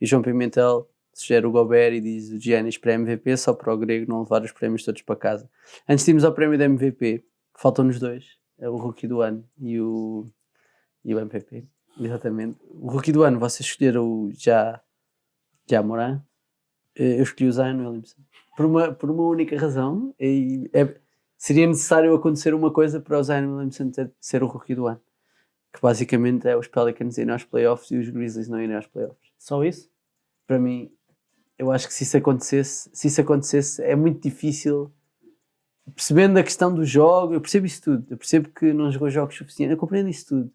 E o João Pimentel sugere o Gobert e diz o Giannis para MVP, só para o grego não levar os prémios todos para casa. Antes de irmos ao prémio da MVP, faltam-nos dois, é o Rookie do ano e o MVP. Exatamente. O Rookie do ano, vocês escolheram o Ja Morant. Eu escolhi o Zion Williamson. Por uma única razão. Seria necessário acontecer uma coisa para o Zion Williamson ser o Rookie do ano. Que basicamente é os Pelicans irem aos playoffs e os Grizzlies não irem aos playoffs. Só isso? Para mim, eu acho que se isso acontecesse é muito difícil. Percebendo a questão do jogo, eu percebo isso tudo. Eu percebo que não jogou jogos suficientes. Eu compreendo isso tudo.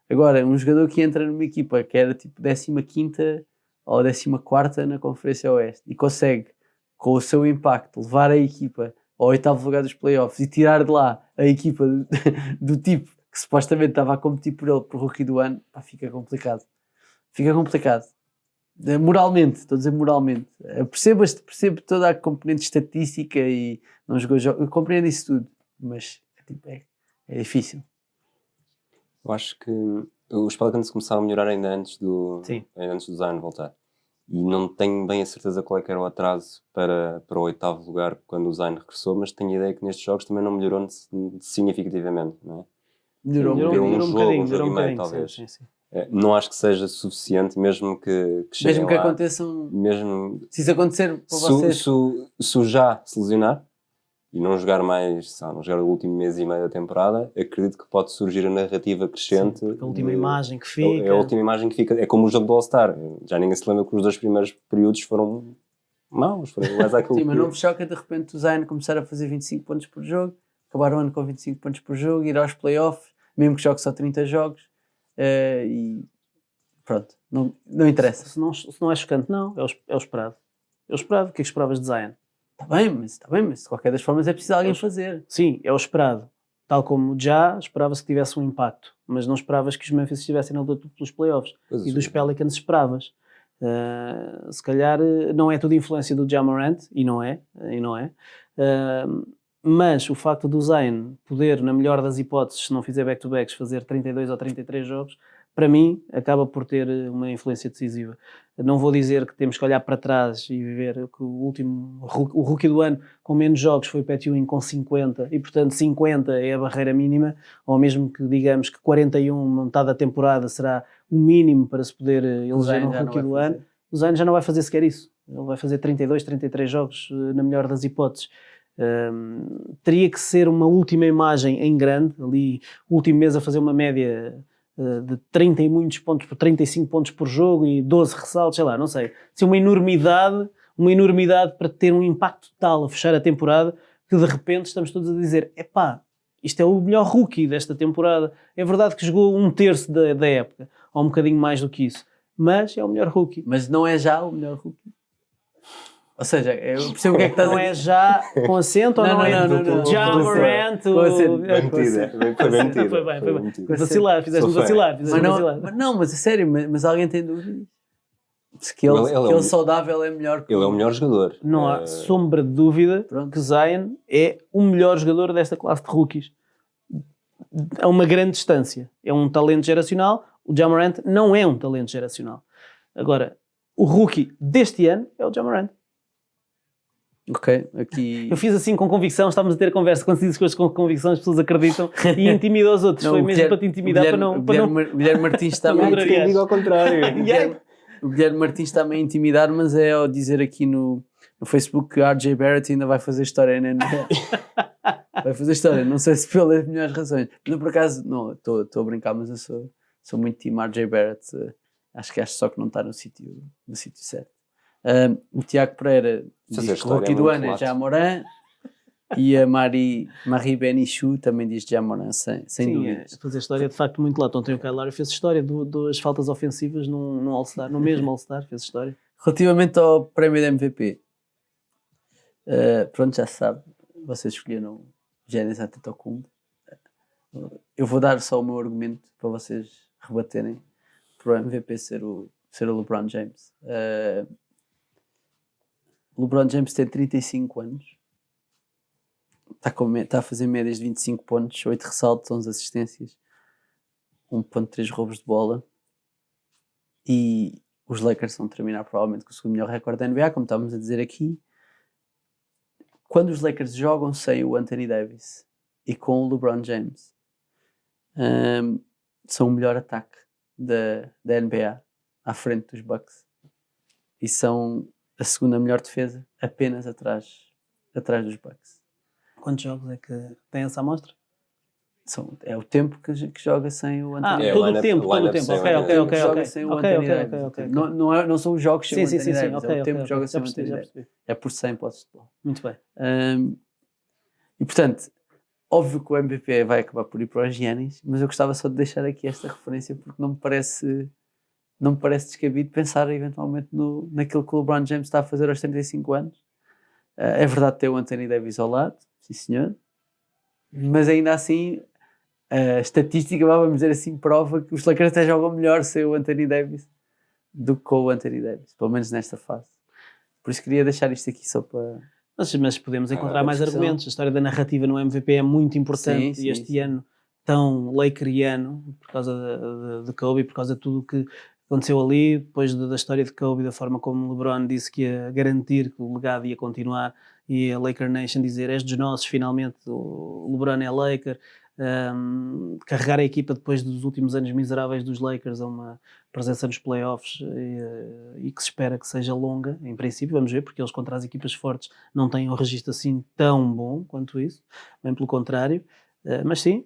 Agora, um jogador que entra numa equipa que era tipo 15ª ou 14ª na Conferência Oeste e consegue, com o seu impacto, levar a equipa ao 8º lugar dos playoffs e tirar de lá a equipa do tipo que supostamente estava a competir por ele, por Rookie do ano, pá, fica complicado. Moralmente, estou a dizer moralmente. Eu percebo toda a componente estatística e não jogou jogos, eu compreendo isso tudo, mas é difícil. Eu acho que os Pelicans começaram a melhorar ainda antes do Zion voltar. E não tenho bem a certeza qual é que era o atraso para o 8º lugar quando o Zion regressou, mas tenho a ideia que nestes jogos também não melhorou significativamente, não é? Melhorou um bocadinho, talvez. Sim. Não acho que seja suficiente, mesmo que cheguem Mesmo que lá, aconteçam... Se isso acontecer para vocês... Se o Já se lesionar e não jogar mais, não jogar o último mês e meio da temporada, acredito que pode surgir a narrativa crescente. Sim, a última imagem que fica. É a última imagem que fica. É como o jogo do All-Star. Já ninguém se lembra que os 2 primeiros períodos foram maus. Foram mais àquilo Sim, mas não vos choca de repente o Zion começar a fazer 25 pontos por jogo, acabar o ano com 25 pontos por jogo, ir aos playoffs, mesmo que jogue só 30 jogos, e pronto, não interessa. Se não é chocante, não. É o esperado. O que é que esperavas de Zion? Está bem, mas de qualquer das formas é preciso alguém fazer. Sim, é o esperado. Tal como já esperava-se que tivesse um impacto, mas não esperavas que os Memphis estivessem na luta pelos playoffs. E dos Pelicans esperavas. Se calhar não é tudo influência do Ja Morant, e não é. Mas o facto do Zion poder, na melhor das hipóteses, se não fizer back-to-backs, fazer 32 ou 33 jogos, para mim, acaba por ter uma influência decisiva. Não vou dizer que temos que olhar para trás e ver que o Rookie do ano com menos jogos foi Pat Ewing com 50, e portanto 50 é a barreira mínima, ou mesmo que digamos que 41, metade da temporada, será o mínimo para se poder eleger um Rookie do ano. O Zion já não vai fazer sequer isso. Ele vai fazer 32, 33 jogos na melhor das hipóteses. Teria que ser uma última imagem em grande, ali, o último mês a fazer uma média de 30 e muitos pontos, por 35 pontos por jogo e 12 ressaltos, sei lá, não sei. Ser uma enormidade para ter um impacto tal a fechar a temporada, que de repente estamos todos a dizer, isto é o melhor rookie desta temporada. É verdade que jogou 1/3 da época, ou um bocadinho mais do que isso, mas é o melhor rookie. Mas não é já o melhor rookie? Ou seja, eu percebo o que é que estás a dizer. Não é já com acento ou não é Já Morant? Foi bem. Vacilar, fizeste-me vacilar. Mas a sério, mas alguém tem dúvidas? Que ele saudável é melhor que ele é o melhor jogador. Não há sombra de dúvida que Zion é o melhor jogador desta classe de rookies. a uma grande distância. É um talento geracional, o Ja Morant não é um talento geracional. Agora, o rookie deste ano é o Ja Morant. Ok, aqui... Eu fiz assim com convicção, estávamos a ter a conversa, quando se diz coisas com convicção as pessoas acreditam e intimida os outros. Não, Foi o mesmo Guilherme- para te intimidar, para não... O Guilherme Martins está Não, meio não, Eu digo ao contrário. O Guilherme Martins está-me a intimidar, mas é ao dizer aqui no Facebook que RJ Barrett ainda vai fazer história na NBA. Vai fazer história, não sei se pelas melhores razões. Mas por acaso, não, estou a brincar, mas eu sou muito time RJ Barrett. Acho só que não está no sítio certo. O Tiago Pereira Fazer diz que o rookie história é do muito ano é lato. Ja Morant. E a Marie Benichou também diz Ja Morant, sem Sim, dúvidas. fazer história de facto muito lá. Ontem o Kyle Lowry fez história das faltas ofensivas num All-Star, no mesmo All-Star, fez história. Relativamente ao prémio de MVP, pronto, já se sabe, vocês escolheram Giannis Antetokounmpo. Eu vou dar só o meu argumento para vocês rebaterem para o MVP ser o LeBron James. O LeBron James tem 35 anos, está a fazer médias de 25 pontos, 8 ressaltos, 11 assistências, 1.3 roubos de bola, e os Lakers vão terminar provavelmente com o segundo melhor recorde da NBA, como estávamos a dizer aqui. Quando os Lakers jogam sem o Anthony Davis e com o LeBron James, são o melhor ataque da NBA, à frente dos Bucks, e são a segunda melhor defesa, apenas atrás dos Bucks. Quantos jogos é que tem essa amostra? É o tempo que joga sem o Anthony É, Todo o line-up- tempo. line-up sem o Ok, Anthony ok, Davis. joga ok. sem o Ok, Anthony ok, Davis. ok, ok. Não são os jogos sem Sim, o sim, Anthony sim, sim. Davis, Ok, é o tempo ok, que joga já sem o percebi, Anthony já Davis. percebi. É por 100 posses de bola. Muito bem. E portanto, óbvio que o MVP vai acabar por ir para os Giannis, mas eu gostava só de deixar aqui esta referência porque não me parece descabido pensar eventualmente naquilo que o LeBron James está a fazer aos 35 anos. É verdade ter o Anthony Davis ao lado, sim senhor, mas ainda assim a estatística, vamos dizer assim, prova que os Lakers até jogam melhor sem o Anthony Davis do que com o Anthony Davis, pelo menos nesta fase. Por isso queria deixar isto aqui só para... Mas podemos encontrar mais discussão. argumentos. A história da narrativa no MVP é muito importante Sim, e este sim. ano tão lakeriano, por causa de Kobe, por causa de tudo o que aconteceu ali, depois da história de Kobe, da forma como o LeBron disse que ia garantir que o legado ia continuar e a Laker Nation dizer és dos nossos, finalmente o LeBron é Laker. Carregar a equipa depois dos últimos anos miseráveis dos Lakers a uma presença nos playoffs e que se espera que seja longa, em princípio, vamos ver, porque eles contra as equipas fortes não têm um registro assim tão bom quanto isso, bem pelo contrário, mas sim,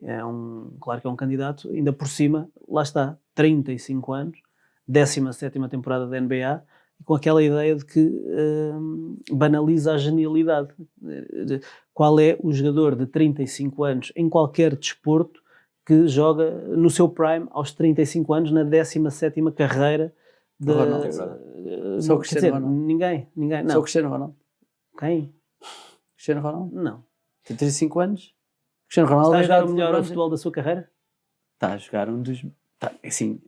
claro que é um candidato, ainda por cima, lá está, 35 anos, 17ª temporada da NBA, com aquela ideia de que banaliza a genialidade. Qual é o jogador de 35 anos em qualquer desporto que joga no seu prime aos 35 anos na 17ª carreira de... Ronaldo. Só o Cristiano Ronaldo. Ninguém, não. Só o Cristiano Ronaldo. Quem? Cristiano Ronaldo? Não. Tem 35 anos? Cristiano Ronaldo Está a é jogar idade o do melhor LeBron futebol da sua carreira? Está a jogar um dos... Assim,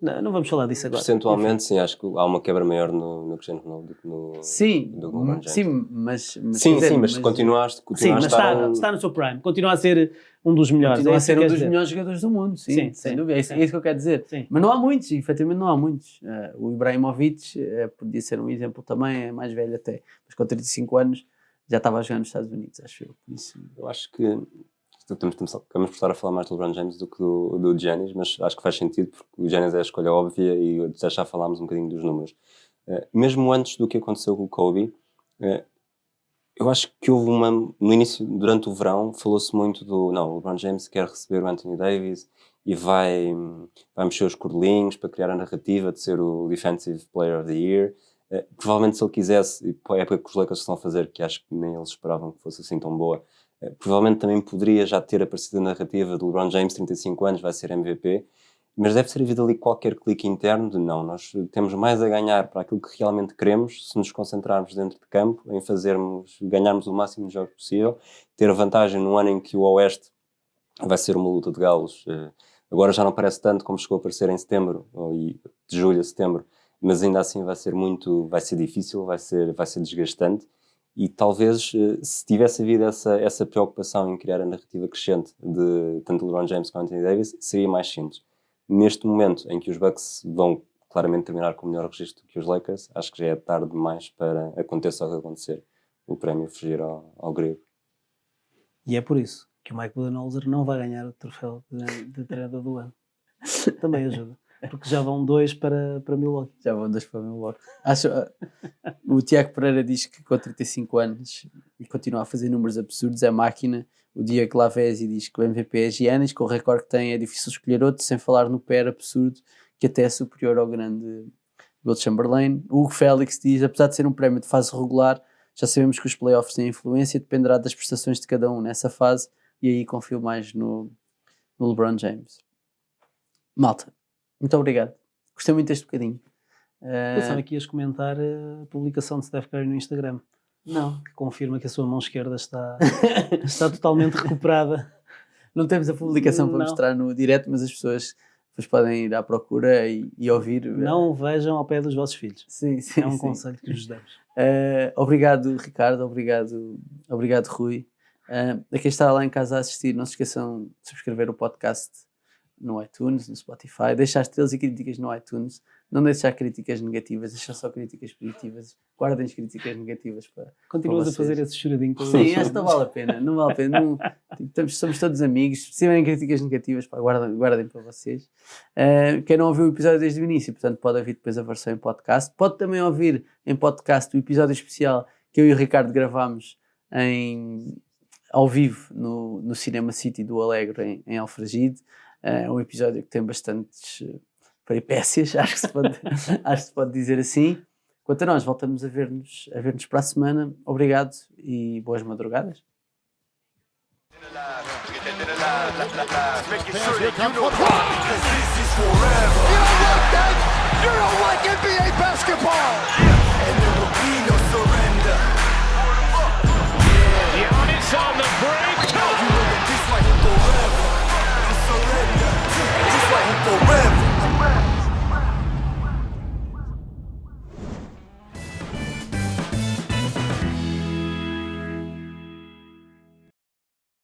Não vamos falar disso agora. Percentualmente, sim, acho que há uma quebra maior no Cristiano Ronaldo do que no sim, do LeBron James. sim, mas quer Sim, dizer, sim, mas continuaste Sim, a mas estar... está no seu prime. Continua a ser um dos melhores. continua é a isso ser que um queres dos dizer. melhores jogadores do mundo, sim, Sim, sem sim, dúvida. É sim. isso que eu quero dizer. Sim. Mas não há muitos, efetivamente não há muitos. O Ibrahimovic podia ser um exemplo também, é mais velho até, mas com 35 anos já estava a jogar nos Estados Unidos, acho eu. Por isso... Eu acho que vamos por estar a falar mais do LeBron James do que do Giannis, mas acho que faz sentido porque o Giannis é a escolha óbvia e já falámos um bocadinho dos números. Mesmo antes do que aconteceu com o Kobe, eu acho que houve no início, durante o verão, falou-se muito o LeBron James quer receber o Anthony Davis e vai mexer os cordelinhos para criar a narrativa de ser o Defensive Player of the Year. Provavelmente se ele quisesse, e para a época que os Lakers estão a fazer, que acho que nem eles esperavam que fosse assim tão boa, provavelmente também poderia já ter aparecido a narrativa do LeBron James, 35 anos, vai ser MVP, mas deve ter havido ali qualquer clique interno de não, nós temos mais a ganhar para aquilo que realmente queremos se nos concentrarmos dentro de campo, em ganharmos o máximo de jogos possível, ter a vantagem no ano em que o Oeste vai ser uma luta de galos. Agora já não parece tanto como chegou a aparecer em setembro, de julho a setembro, mas ainda assim vai ser difícil, vai ser desgastante. E talvez, se tivesse havido essa preocupação em criar a narrativa crescente de tanto LeBron James como Anthony Davis, seria mais simples. Neste momento em que os Bucks vão claramente terminar com o melhor registro que os Lakers, acho que já é tarde demais para aconteça o que acontecer, o prémio fugir ao grego. E é por isso que o Mike Budenholzer não vai ganhar o troféu de treinador do ano. Também ajuda. Porque já vão 2 para Milwaukee. Já vão 2 para Milwaukee. O Tiago Pereira diz que com 35 anos e continua a fazer números absurdos, é máquina. O Diego Lavezzi diz que o MVP é Giannis, com o recorde que tem é difícil escolher outro, sem falar no pé absurdo, que até é superior ao grande Will Chamberlain. O Hugo Félix diz, apesar de ser um prémio de fase regular, já sabemos que os playoffs têm influência, dependerá das prestações de cada um nessa fase, e aí confio mais no LeBron James. Malta, muito obrigado. Gostei muito deste bocadinho. Pensava que ias comentar a publicação de Steph Curry no Instagram. Não. Que confirma que a sua mão esquerda está totalmente recuperada. Não temos a publicação para mostrar no direto, mas as pessoas depois podem ir à procura e ouvir. Não vejam ao pé dos vossos filhos. Sim, é um conselho que vos damos. Obrigado, Ricardo. Obrigado, Rui. A quem está lá em casa a assistir, não se esqueçam de subscrever o podcast no iTunes, no Spotify, deixar estrelas e críticas no iTunes, não deixar críticas negativas, deixar só críticas positivas, guardem as críticas negativas para continuas a fazer esse choradinho. Sim, esta vale a pena, não vale a pena, somos todos amigos, se tiverem críticas negativas, guardem para vocês. Quem não ouviu o episódio desde o início, portanto pode ouvir depois a versão em podcast, pode também ouvir em podcast o episódio especial que eu e o Ricardo gravámos ao vivo no Cinema City do Alegre em Alfragide. É um episódio que tem bastantes peripécias, acho que se pode dizer assim. Quanto a nós, voltamos a ver-nos para a semana. Obrigado e boas madrugadas. Making sure that you know why, because this is forever. You don't like that? You don't like NBA basketball. And there will be no surrender. Giannis on the